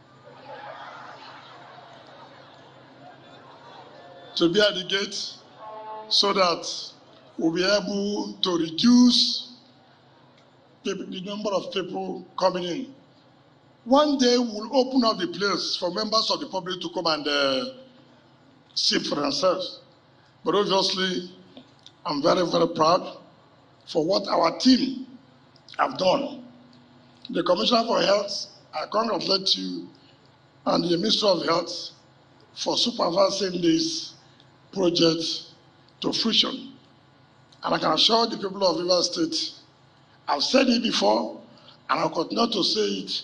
To be at the gate so that we'll be able to reduce the number of people coming in. One day we'll open up the place for members of the public to come and see for themselves. But obviously, I'm very, very proud for what our team have done. The Commissioner for Health, I congratulate you and the Minister of Health for supervising this project to fruition. And I can assure the people of Rivers State, I've said it before, and I'll continue to say it,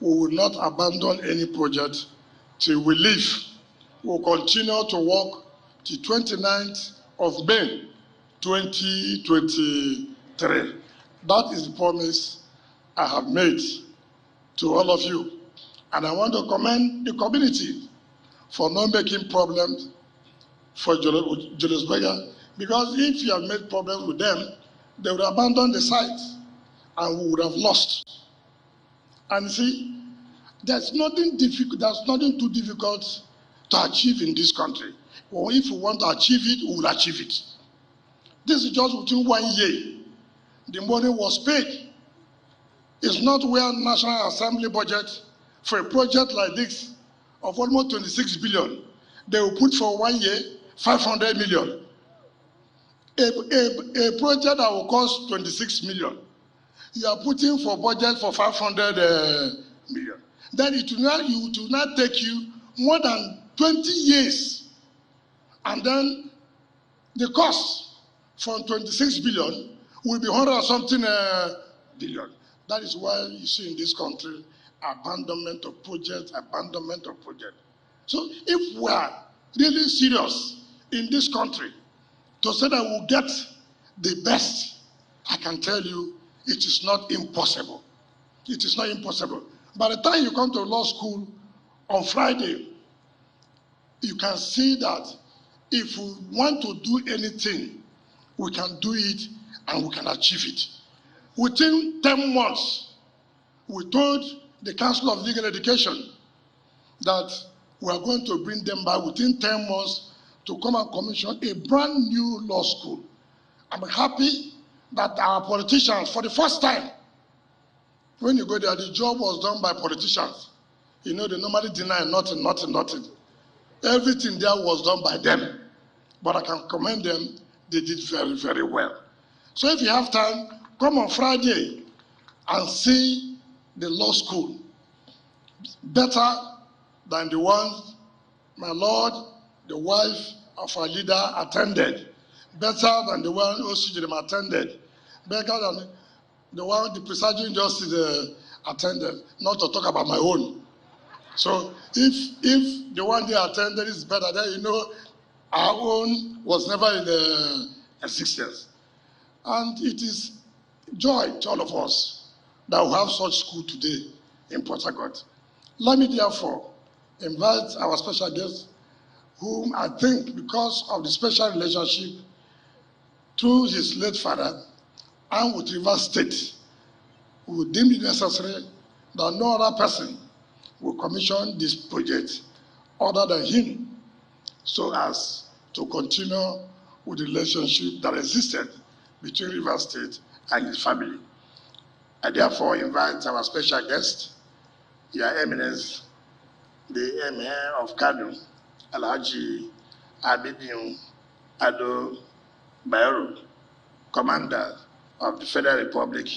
we will not abandon any project till we leave. We'll continue to work till 29th of May, 2023. That is the promise I have made to all of you. And I want to commend the community for not making problems for Julius Berger, because if you have made problems with them, they would abandon the site and we would have lost. And see, there's nothing difficult, there's nothing too difficult to achieve in this country. Or if we want to achieve it, we will achieve it. This is just within 1 year. The money was paid. It's not where National Assembly budget for a project like this of almost 26 billion. They will put for 1 year 500 million. A project that will cost 26 million. You are putting for budget for 500 million. Then it will not take you more than 20 years. And then the cost from 26 billion will be 100 or something billion. That is why you see in this country abandonment of projects, abandonment of projects. So if we are really serious in this country to say that we'll get the best, I can tell you it is not impossible. It is not impossible. By the time you come to law school on Friday, you can see that if we want to do anything, we can do it and we can achieve it. Within 10 months, we told the Council of Legal Education that we are going to bring them back within 10 months to come and commission a brand new law school. I'm happy that our politicians, for the first time, when you go there, the job was done by politicians. You know, they normally deny nothing. Everything there was done by them. But I can commend them, they did very, very well. So if you have time, come on Friday and see the law school. Better than the ones my Lord, the wife of our leader attended. better than the one OCJM attended, better than the one the presiding justice attended, not to talk about my own. So if the one they attended is better, then you know our own was never in existence. And it is joy to all of us that we have such school today in Port Harcourt. Let me therefore invite our special guest, whom I think because of the special relationship through his late father and with Rivers State, we deem it necessary that no other person will commission this project other than him, so as to continue with the relationship that existed between Rivers State and his family. I therefore invite our special guest, Your Eminence, the Emir of Kano, Alhaji Abidin Ado Bayero, Commander of the Federal Republic,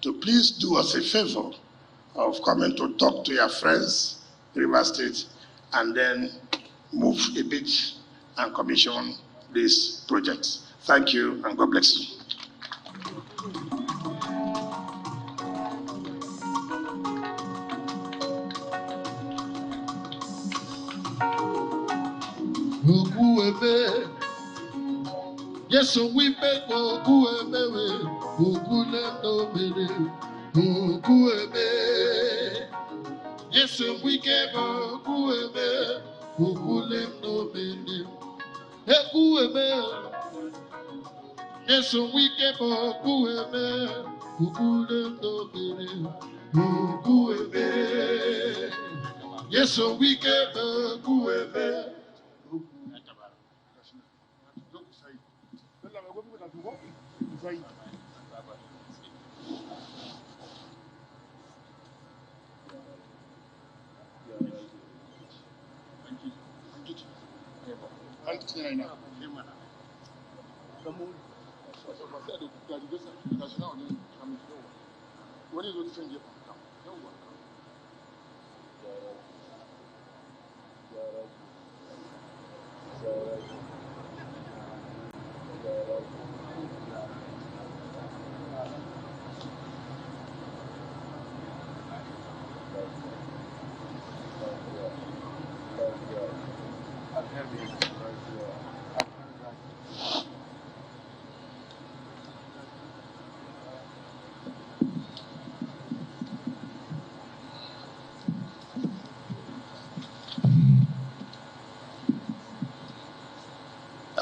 to please do us a favor of coming to talk to your friends, Rivers State, and then move a bit and commission this project. Thank you, and God bless you. Yes, we make Okuebe, Okule no bere, Okuebe. Yes, we give Okuebe, Okule no bere, Okuebe. Yes, we give Okuebe, Okule no bere, Okuebe. Yes, we give Okuebe.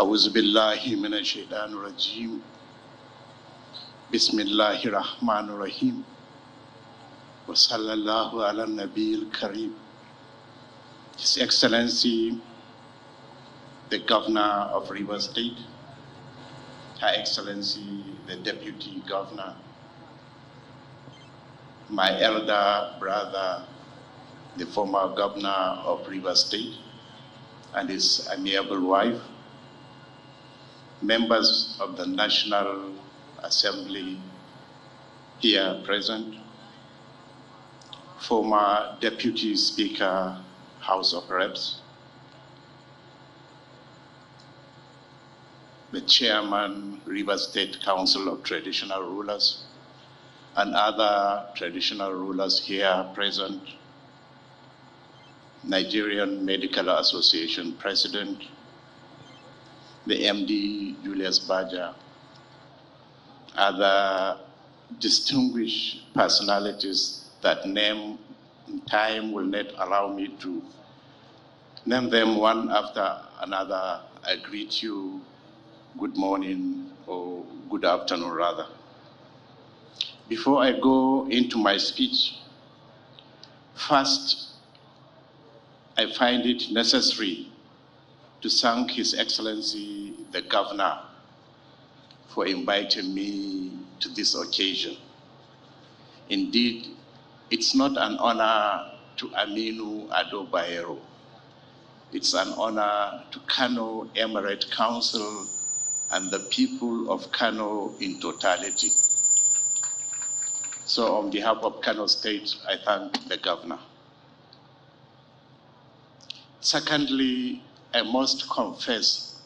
أعوذ بالله من الشيطان الرجيم بسم الله الرحمن الرحيم وصلى الله على النبي الكريم. His Excellency, the Governor of Rivers State, Her Excellency, the Deputy Governor, my elder brother, the former Governor of Rivers State, and his amiable wife, members of the National Assembly here present, former Deputy Speaker, House of Reps, the Chairman, Rivers State Council of Traditional Rulers, and other traditional rulers here present, Nigerian Medical Association President, the MD Julius Baja, other distinguished personalities that name and time will not allow me to name them one after another. I greet you good morning or good afternoon rather. Before I go into my speech, first I find it necessary to thank His Excellency, the Governor, for inviting me to this occasion. Indeed, it's not an honor to Aminu Ado Bayero. It's an honor to Kano Emirate Council and the people of Kano in totality. So on behalf of Kano State, I thank the Governor. Secondly, I must confess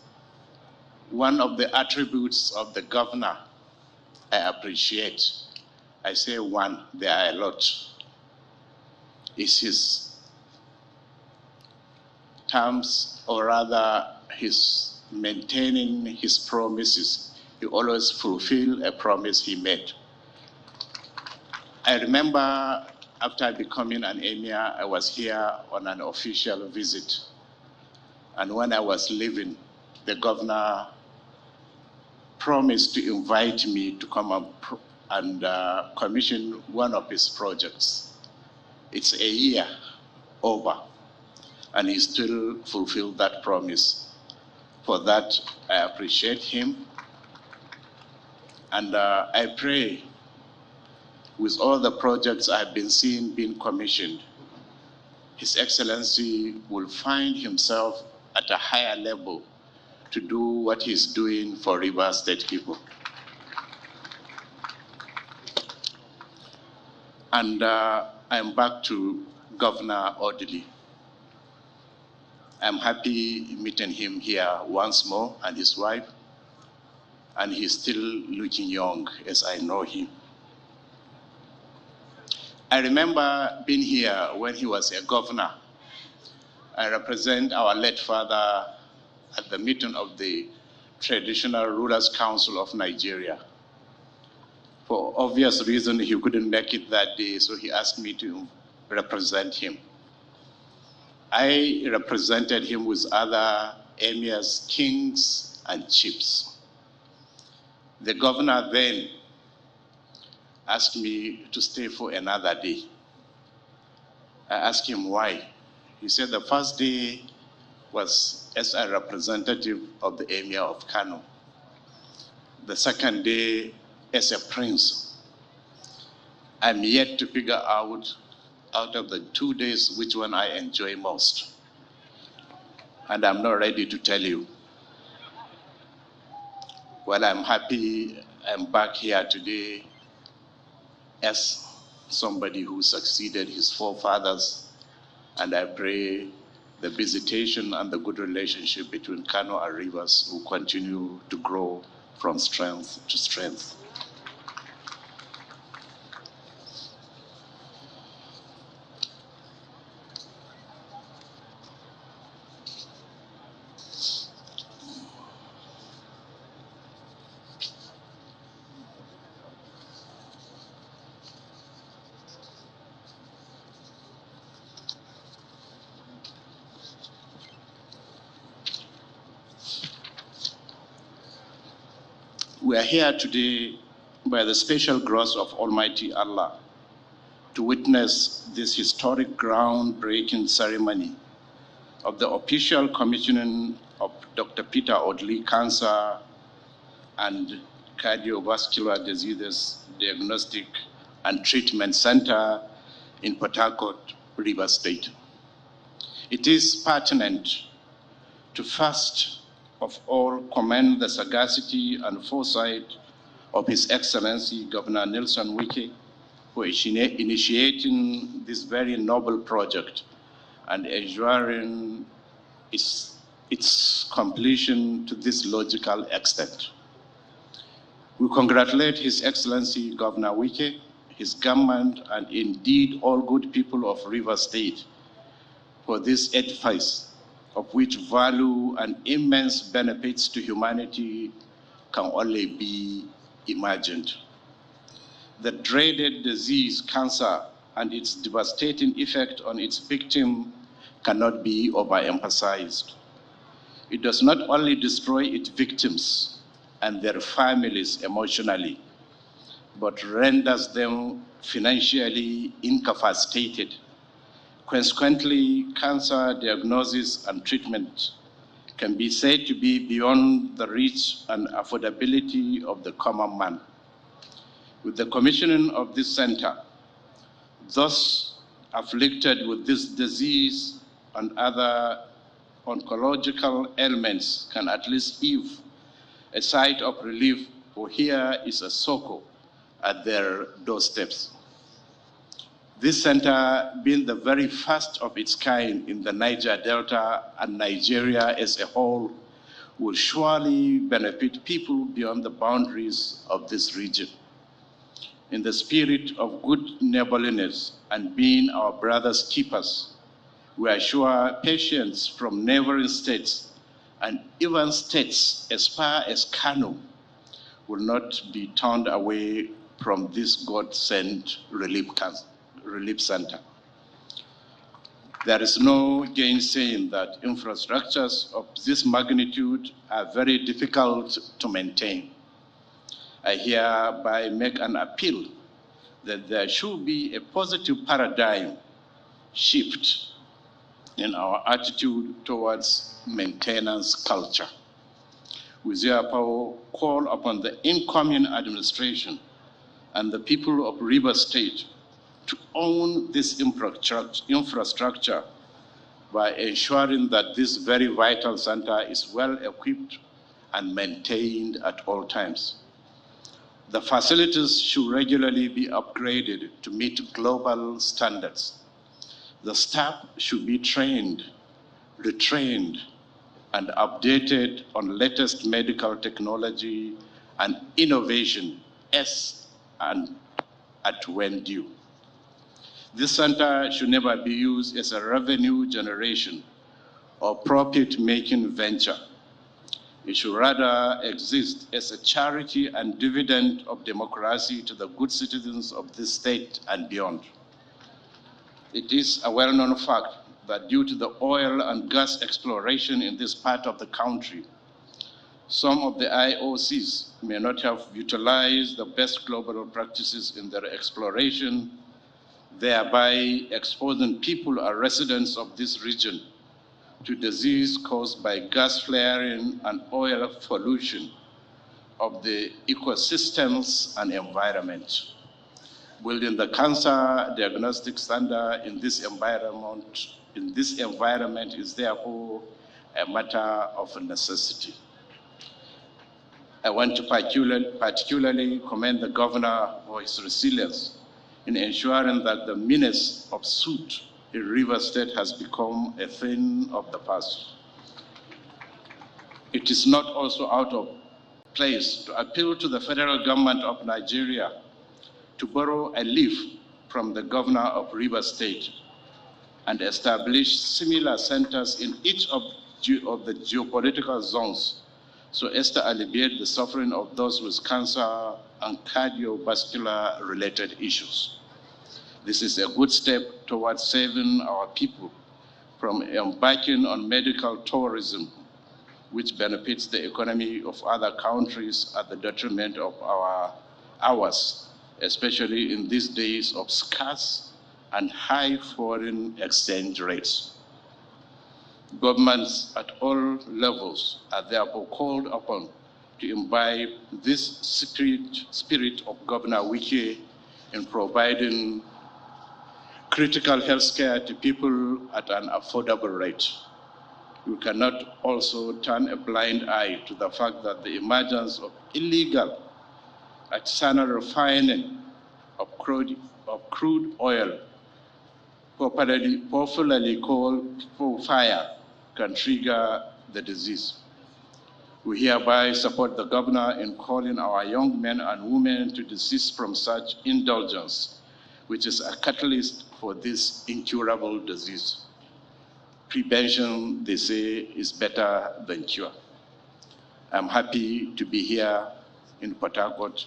one of the attributes of the governor I appreciate, I say one, there are a lot, is his terms, or rather his maintaining his promises. He always fulfilled a promise he made. I remember after becoming an emir, I was here on an official visit. And when I was leaving, the governor promised to invite me to come and commission one of his projects. It's a year over, and he still fulfilled that promise. For that, I appreciate him. And I pray with all the projects I've been seeing being commissioned, His Excellency will find himself at a higher level to do what he's doing for Rivers State people. And I'm back to Governor Odili. I'm happy meeting him here once more, and his wife, and he's still looking young as I know him. I remember being here when he was a governor. I represent our late father at the meeting of the Traditional Rulers Council of Nigeria. For obvious reason, he couldn't make it that day, so he asked me to represent him. I represented him with other emirs, kings, and chiefs. The governor then asked me to stay for another day. I asked him why. He said the first day was as a representative of the emir of Kano. The second day as a prince. I'm yet to figure out of the 2 days which one I enjoy most. And I'm not ready to tell you. Well, I'm happy I'm back here today as somebody who succeeded his forefathers, and I pray the visitation and the good relationship between Kano and Rivers will continue to grow from strength to strength. We are here today by the special grace of Almighty Allah to witness this historic groundbreaking ceremony of the official commissioning of Dr. Peter Odili Cancer and Cardiovascular Diseases Diagnostic and Treatment Center in Port Harcourt, Rivers State. It is pertinent to first of all commend the sagacity and foresight of His Excellency Governor Nelson Wike for initiating this very noble project and ensuring its completion to this logical extent. We congratulate His Excellency Governor Wike, his government, and indeed all good people of Rivers State for this edifice, of which value and immense benefits to humanity can only be imagined. The dreaded disease, cancer, and its devastating effect on its victim cannot be overemphasized. It does not only destroy its victims and their families emotionally, but renders them financially incapacitated. Consequently, cancer diagnosis and treatment can be said to be beyond the reach and affordability of the common man. With the commissioning of this center, those afflicted with this disease and other oncological ailments can at least give a sight of relief, for here is a succor at their doorsteps. This center, being the very first of its kind in the Niger Delta and Nigeria as a whole, will surely benefit people beyond the boundaries of this region. In the spirit of good neighborliness and being our brothers' keepers, we assure patients from neighboring states and even states as far as Kano will not be turned away from this God-sent relief center. There is no gainsaying that infrastructures of this magnitude are very difficult to maintain. I hereby make an appeal that there should be a positive paradigm shift in our attitude towards maintenance culture. We therefore call upon the incoming administration and the people of River State to own this infrastructure by ensuring that this very vital center is well equipped and maintained at all times. The facilities should regularly be upgraded to meet global standards. The staff should be trained, retrained, and updated on latest medical technology and innovation as and at when due. This center should never be used as a revenue generation or profit-making venture. It should rather exist as a charity and dividend of democracy to the good citizens of this state and beyond. It is a well-known fact that due to the oil and gas exploration in this part of the country, some of the IOCs may not have utilized the best global practices in their exploration, thereby exposing people or residents of this region to disease caused by gas flaring and oil pollution of the ecosystems and environment. Building the cancer diagnostic center in this environment is therefore a matter of necessity. I want to particularly commend the governor for his resilience in ensuring that the menace of soot in River State has become a thing of the past. It is not also out of place to appeal to the federal government of Nigeria to borrow a leaf from the governor of River State and establish similar centers in each of the geopolitical zones so as to alleviate the suffering of those with cancer and cardiovascular related issues. This is a good step towards saving our people from embarking on medical tourism, which benefits the economy of other countries at the detriment of ours, especially in these days of scarce and high foreign exchange rates. Governments at all levels are therefore called upon to imbibe this spirit of Governor Wike in providing critical health care to people at an affordable rate. We cannot also turn a blind eye to the fact that the emergence of illegal artisanal refining of crude oil, popularly called fire, can trigger the disease. We hereby support the governor in calling our young men and women to desist from such indulgence, which is a catalyst for this incurable disease. Prevention, they say, is better than cure. I'm happy to be here in Port Harcourt.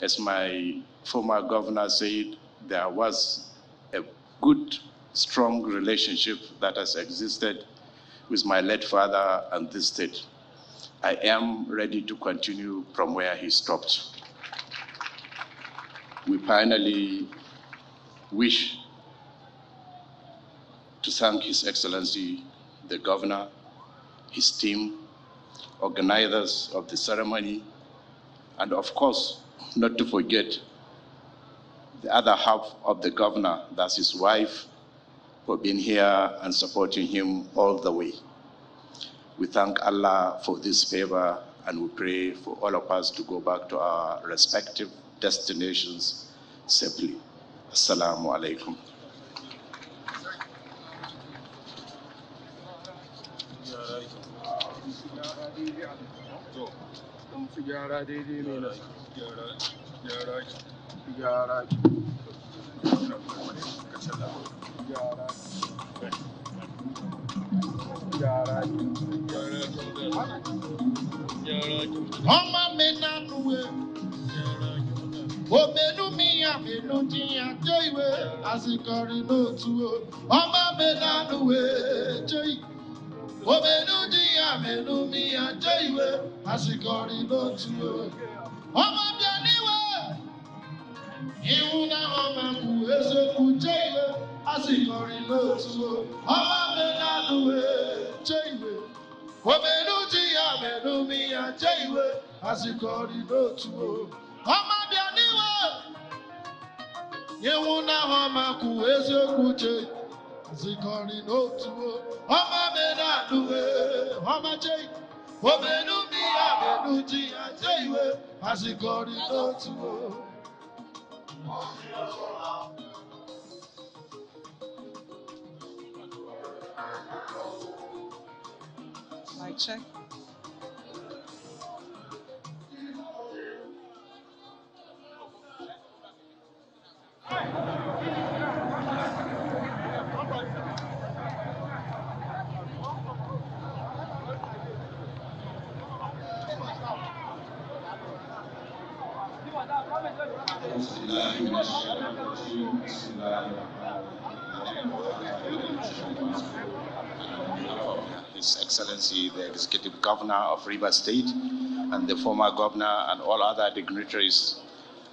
As my former governor said, there was a good, strong relationship that has existed with my late father and this state. I am ready to continue from where he stopped. We finally wish to thank His Excellency, the Governor, his team, organizers of the ceremony, and of course, not to forget the other half of the Governor, that's his wife, for being here and supporting him all the way. We thank Allah for this favor and we pray for all of us to go back to our respective destinations safely. Assalamu alaikum. Ọmọ mi nánú ẹ̀. Òbẹ̀nú mi àbẹ̀nú jiyàn jẹ́ ìwé àsìkọrin lóòtú o. Ọmọ mi nánú ẹ̀ jẹ́ ìwé. Òbẹ̀nú jiyàn àbẹ̀nú mi àjẹ́ ìwé àsìkọrin lóòtú o. Ọmọ bí ẹniwẹ̀. Ìhun náà ọmọ kù ezekwu jẹ́ ìwé àsìkọrin lóòtú o. Ọmọ mi nánú ẹ̀ jẹ́ ìwé. Òbẹ̀nú jiyàn àbẹ̀nú mi àjẹ́ ìwé àsìkọrin lóòtú o. Ọmọ bí ẹniwẹ̀. Ìhun náà ọmọ kù ezekwu jẹ́ àsìkọrin lóòtú o. Ọmọ mi nánú ẹ̀ ọmọ jẹ́ ìwé. Òbẹ̀nú mi àbẹ̀nú jiyàn jẹ́ ìwé àsìkọrin lóòtú o. Mic check. His Excellency, the Executive Governor of Rivers State, and the former governor, and all other dignitaries,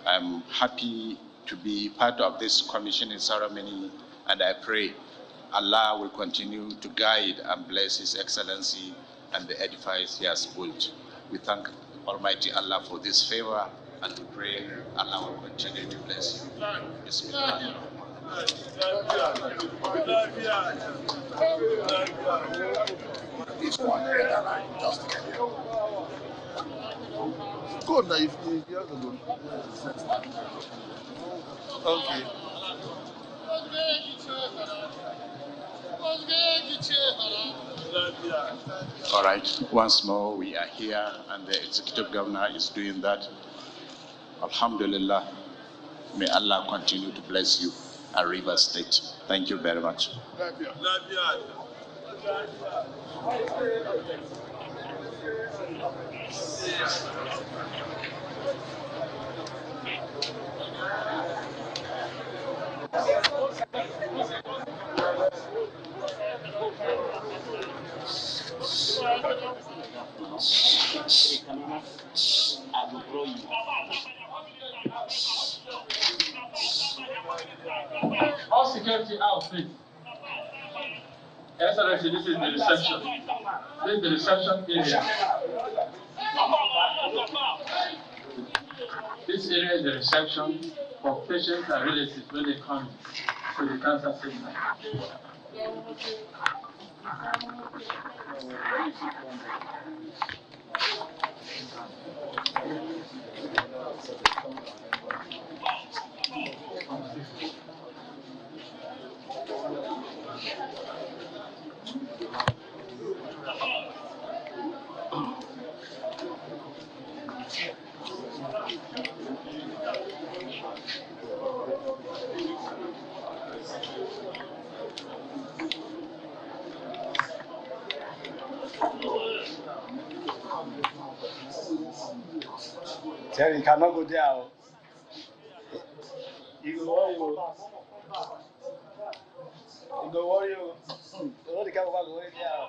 I'm happy to be part of this commissioning ceremony, and I pray Allah will continue to guide and bless His Excellency and the edifice He has built. We thank Almighty Allah for this favor, and we pray Allah will continue to bless you. Bismillah. Good, if you have to go. Okay. All right, once more we are here, and the Executive Governor is doing that. Alhamdulillah, may Allah continue to bless you at Rivers State. Thank you very much. All security out, please. Excellency, this is the reception. This is the reception area. This area is the reception for patients and relatives when they come to the cancer center. Terry, you cannot go there. You go worry. You go worry. You know the camera go there.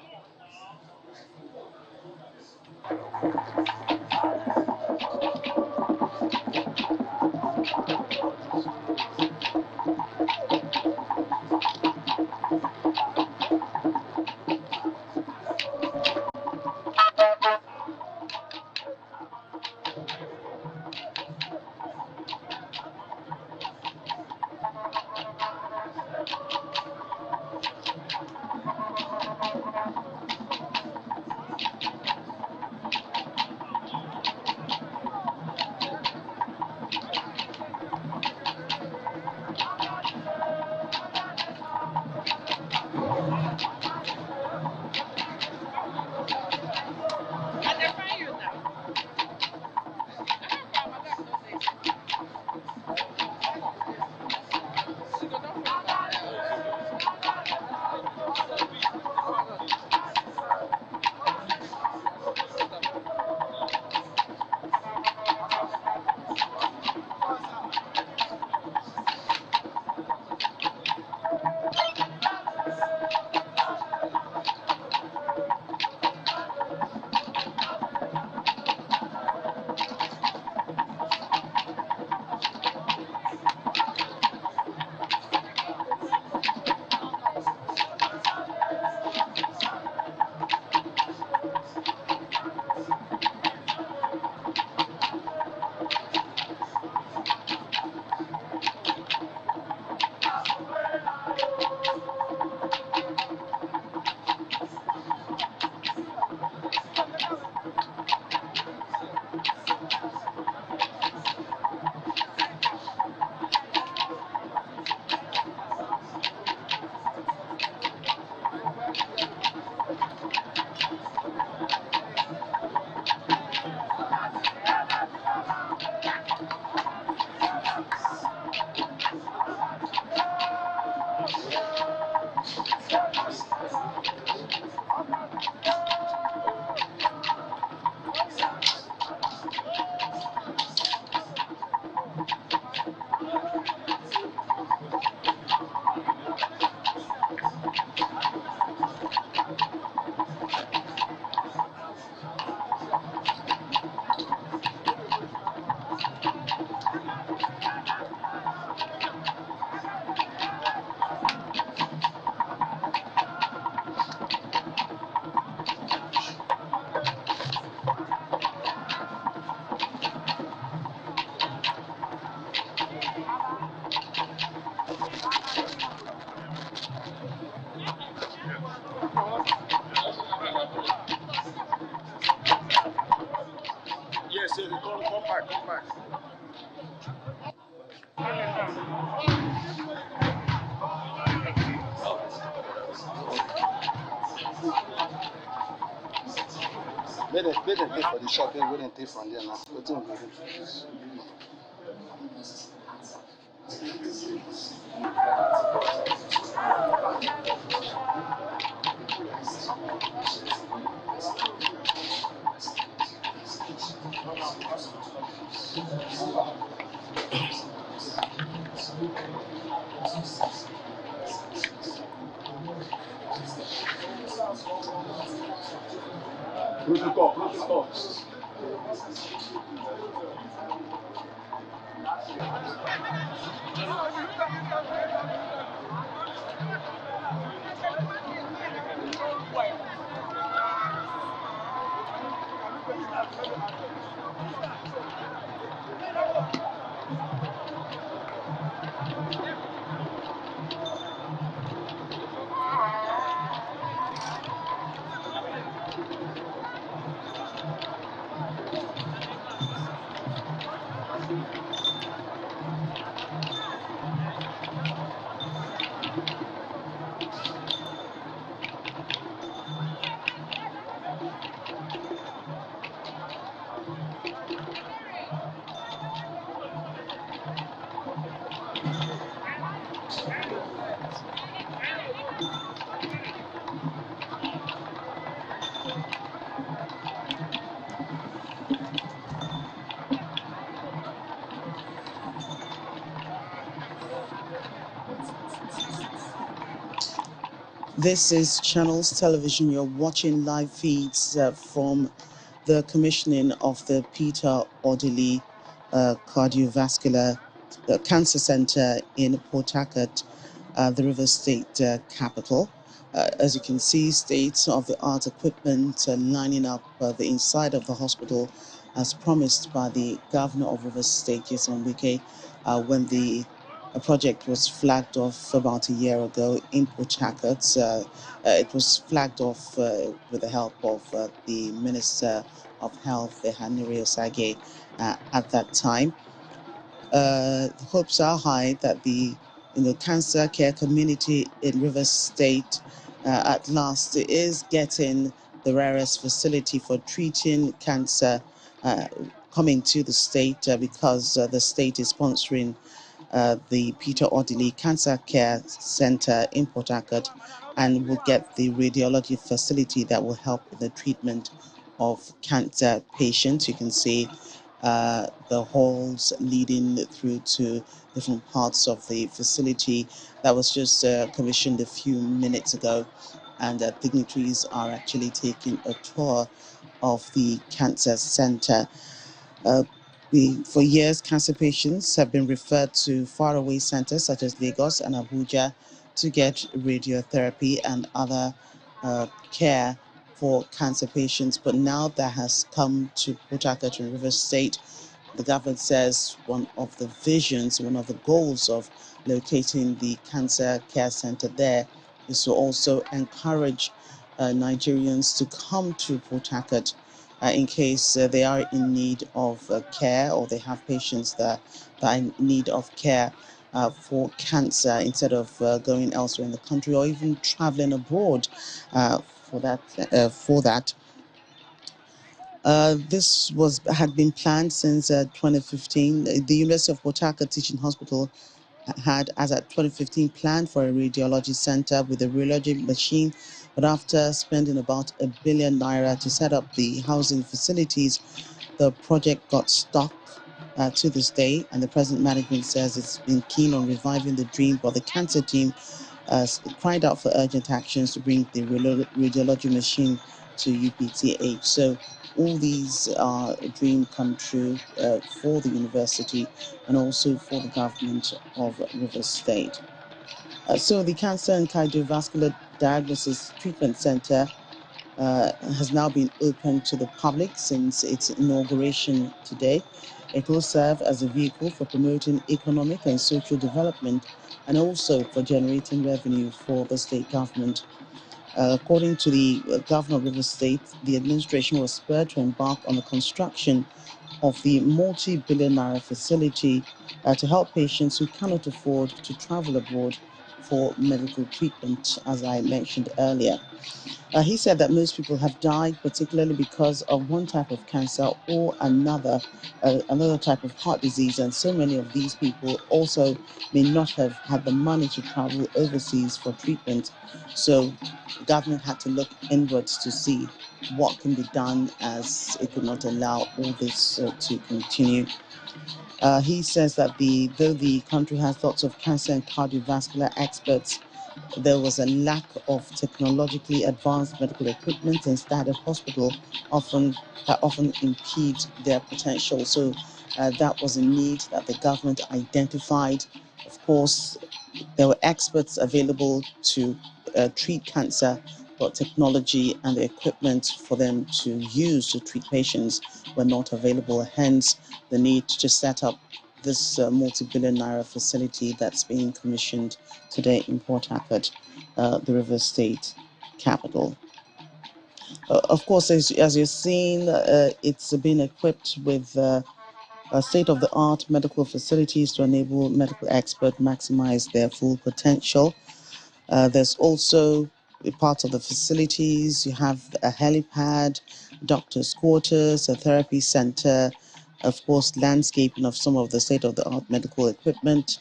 Let them pay for the shopping. We didn't pay from there now. What do you do? Protocol. This is Channels Television. You're watching live feeds from the commissioning of the Peter Odili Cardiovascular Cancer Center in Port Harcourt, the River State capital. As you can see, state-of-the-art equipment lining up the inside of the hospital as promised by the Governor of River State, Nyesom Wike, when the project was flagged off about a year ago in Port Harcourt. It was flagged off with the help of the Minister of Health, Hanuri Osage, at that time. The hopes are high that the cancer care community in River State at last is getting the rarest facility for treating cancer coming to the state because the state is sponsoring the Peter Odili Cancer Care Center in Port Harcourt, and will get the radiology facility that will help in the treatment of cancer patients. You can see the halls leading through to different parts of the facility that was just commissioned a few minutes ago, and dignitaries are actually taking a tour of the cancer center. For years, cancer patients have been referred to faraway centers such as Lagos and Abuja to get radiotherapy and other care for cancer patients. But now that has come to Port Harcourt and River State. The government says one of the visions, one of the goals of locating the cancer care center there is to also encourage Nigerians to come to Port Harcourt in case they are in need of care, or they have patients that are in need of care for cancer, instead of going elsewhere in the country or even traveling abroad for that. This had been planned since 2015. The University of Port Harcourt Teaching Hospital had, as at 2015, planned for a radiology center with a radiology machine, but after spending about R1 billion to set up the housing facilities, the project got stuck to this day, and the present management says it's been keen on reviving the dream, but the cancer team cried out for urgent actions to bring the radiology machine to UPTH. So all these are a dream come true for the university and also for the government of River State. So the Cancer and Cardiovascular Diagnosis Treatment Center has now been open to the public since its inauguration today. It will serve as a vehicle for promoting economic and social development, and also for generating revenue for the state government. According to the Governor of River State, the administration was spurred to embark on the construction of the multi-billion naira facility to help patients who cannot afford to travel abroad for medical treatment, as I mentioned earlier. He said that most people have died, particularly because of one type of cancer or another type of heart disease, and so many of these people also may not have had the money to travel overseas for treatment. So the government had to look inwards to see what can be done, as it could not allow all this to continue. He says that though the country has lots of cancer and cardiovascular experts, there was a lack of technologically advanced medical equipment, and standard hospital often impede their potential. So that was a need that the government identified. Of course, there were experts available to treat cancer, but technology and the equipment for them to use to treat patients were not available. Hence, the need to set up this multi-billion naira facility that's being commissioned today in Port Harcourt, the River State capital. Of course, as you've seen, it's been equipped with state-of-the-art medical facilities to enable medical experts maximize their full potential. There's also a part of the facilities. You have a helipad, doctor's quarters, a therapy center, of course, landscaping of some of the state-of-the-art medical equipment,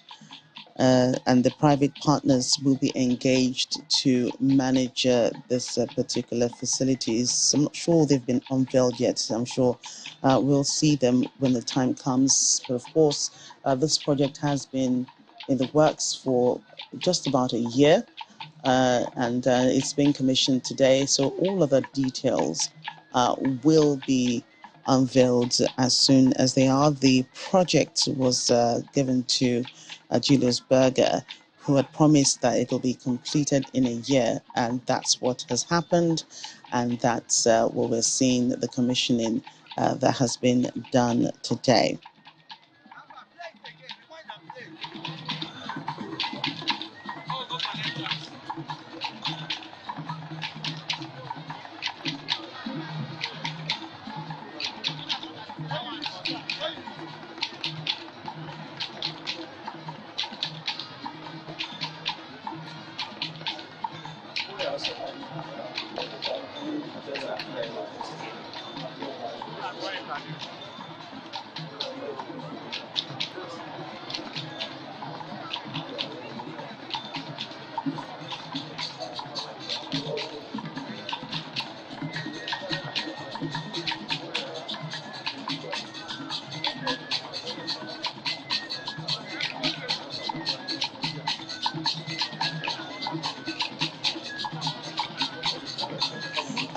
and the private partners will be engaged to manage this particular facilities. I'm not sure they've been unveiled yet. I'm sure we'll see them when the time comes. But of course, this project has been in the works for just about a year. And it's being commissioned today. So all of the details will be unveiled as soon as they are. The project was given to Julius Berger, who had promised that it will be completed in a year, and that's what has happened, and that's what we're seeing, the commissioning that has been done today.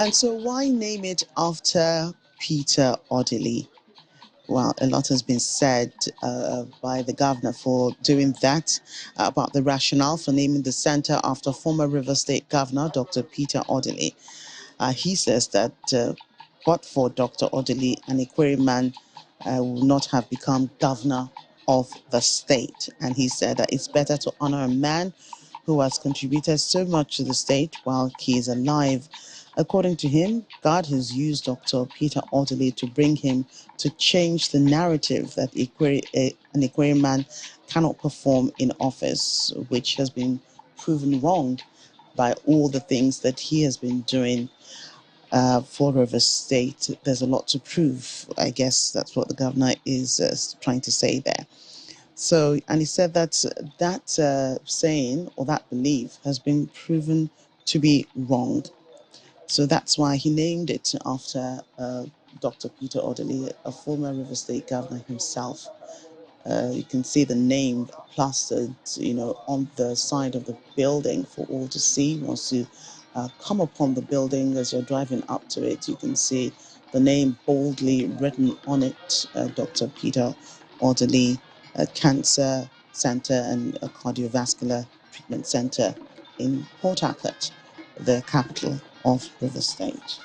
And so why name it after Peter Odili? Well, a lot has been said by the governor for doing that, about the rationale for naming the center after former River State Governor, Dr. Peter Odili. He says that but for Dr. Odili, an Ikwere man will not have become governor of the state. And he said that it's better to honor a man who has contributed so much to the state while he is alive. According to him, God has used Dr. Peter Odili to bring him to change the narrative that an Ikwere man cannot perform in office, which has been proven wrong by all the things that he has been doing for River State. There's a lot to prove. I guess that's what the governor is trying to say there. So, and he said that saying or that belief has been proven to be wrong. So that's why he named it after Dr. Peter Odili, a former River State governor himself. You can see the name plastered, on the side of the building for all to see. Once you come upon the building, as you're driving up to it, you can see the name boldly written on it, Dr. Peter Odili Cancer Center and a Cardiovascular Treatment Center in Port Harcourt, the capital of River State.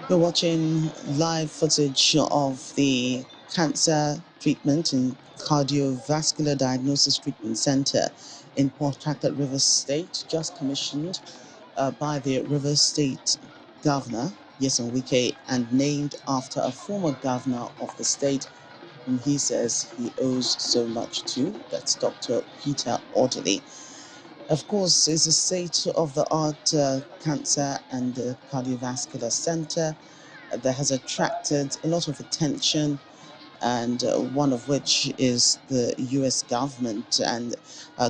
You're watching live footage of the cancer treatment and cardiovascular diagnosis treatment center in Port Harcourt, Rivers State, just commissioned by the Rivers State Governor, Nyesom Wike, and named after a former governor of the state whom he says he owes so much to. That's Dr. Peter Odili. Of course, it's a state-of-the-art cancer and cardiovascular center that has attracted a lot of attention, and one of which is the U.S. government. And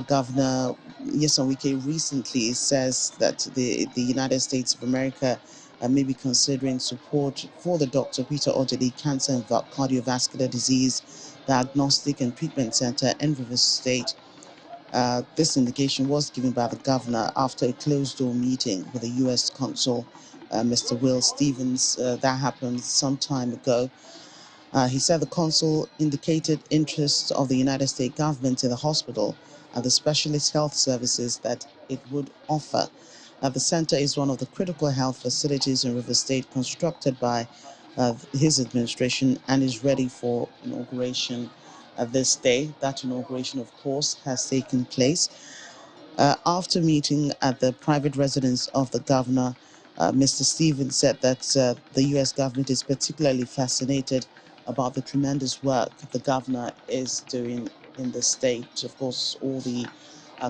Governor Nyesom Wike recently says that the United States of America may be considering support for the Dr. Peter Odili Cancer and Cardiovascular Disease Diagnostic and Treatment Center in Rivers State. This indication was given by the governor after a closed-door meeting with the U.S. consul, Mr. Will Stevens. That happened some time ago. He said the consul indicated interest of the United States government in the hospital and the specialist health services that it would offer. The center is one of the critical health facilities in River State constructed by his administration and is ready for inauguration this day. That inauguration, of course, has taken place after meeting at the private residence of the governor. Mr. Stevens said that the U.S. government is particularly fascinated about the tremendous work the governor is doing in the state. Of course, all the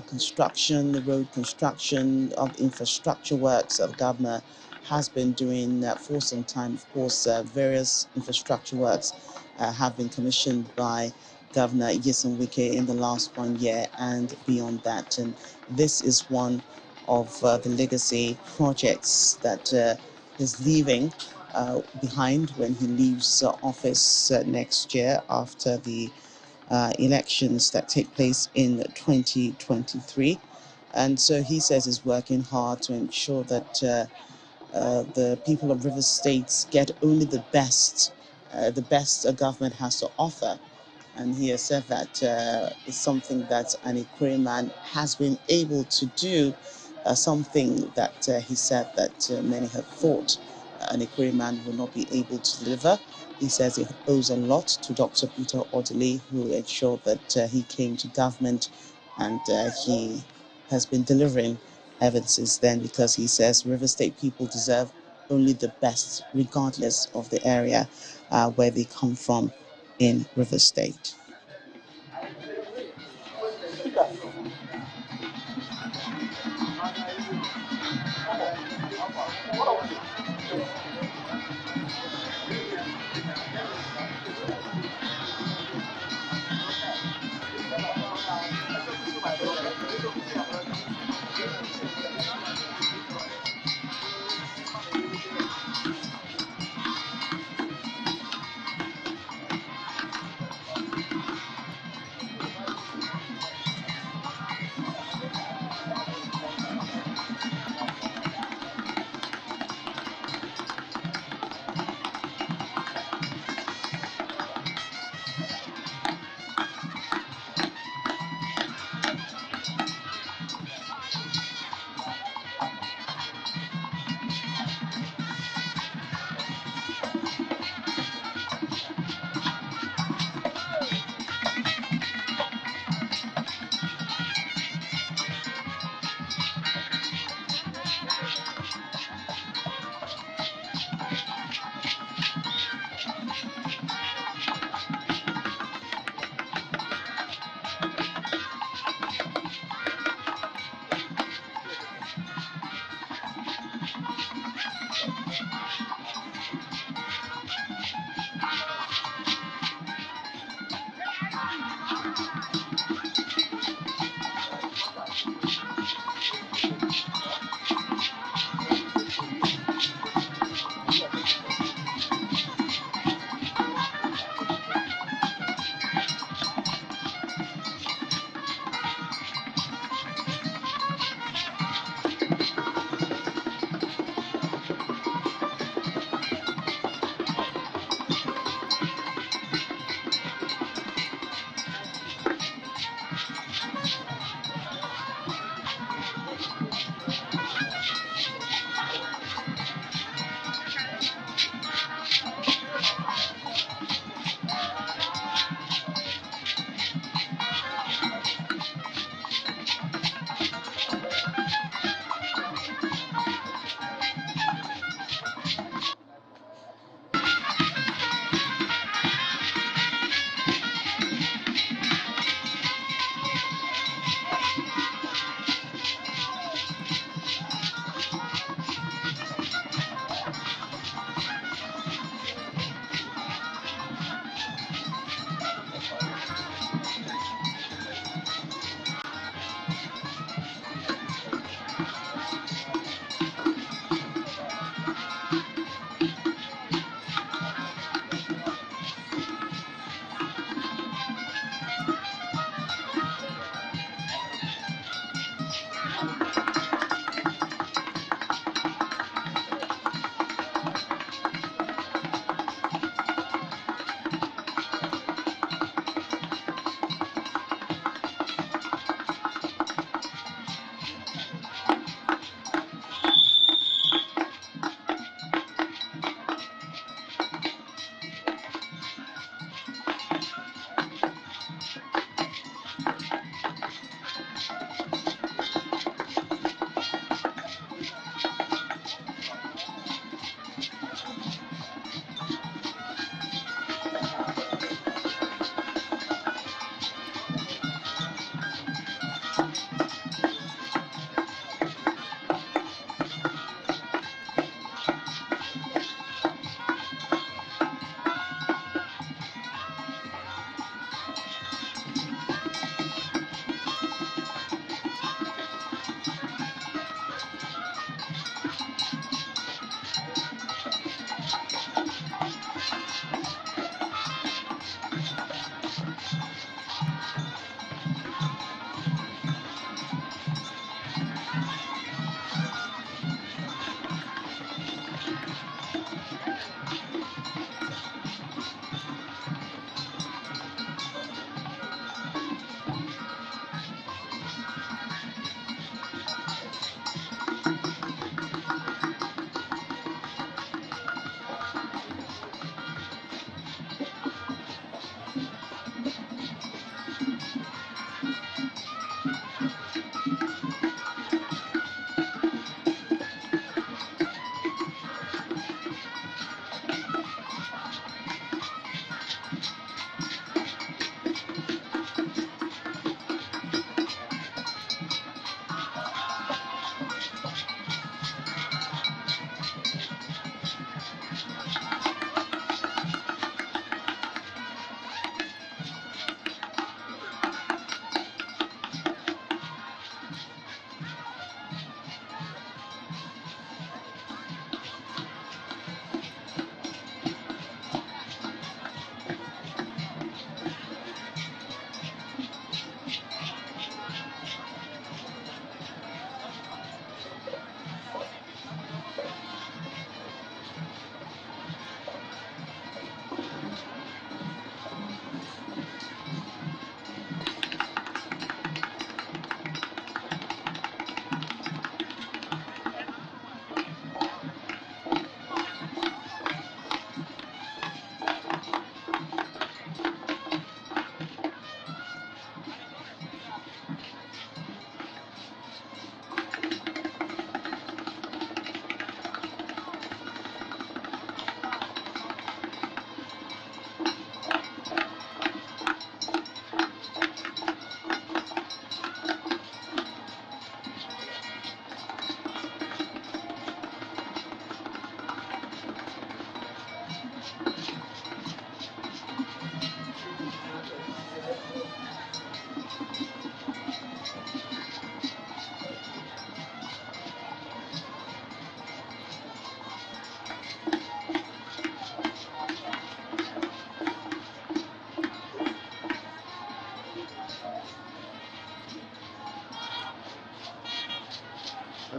construction, the road construction, of infrastructure works that the governor has been doing for some time. Of course, various infrastructure works have been commissioned by Governor Nyesom Wike in the last 1 year and beyond that. And this is one of the legacy projects that is leaving behind when he leaves office next year after the elections that take place in 2023. And so he says he's working hard to ensure that the people of River States get only the best a government has to offer. And he has said that it's something that an Ikwe man has been able to do, something that he said that many have thought an Ikwe man will not be able to deliver. He says he owes a lot to Dr. Peter Odili, who ensured that he came to government, and he has been delivering ever since then, because he says River State people deserve only the best, regardless of the area where they come from in River State.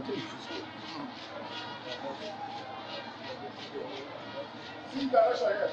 think it's this one. See direction here.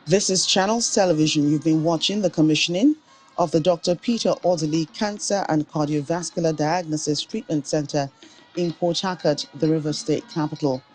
This is Channels Television. You've been watching the commissioning of the Dr. Peter Odili Cancer and Cardiovascular Diagnosis Treatment Center in Port Harcourt, the River State capital.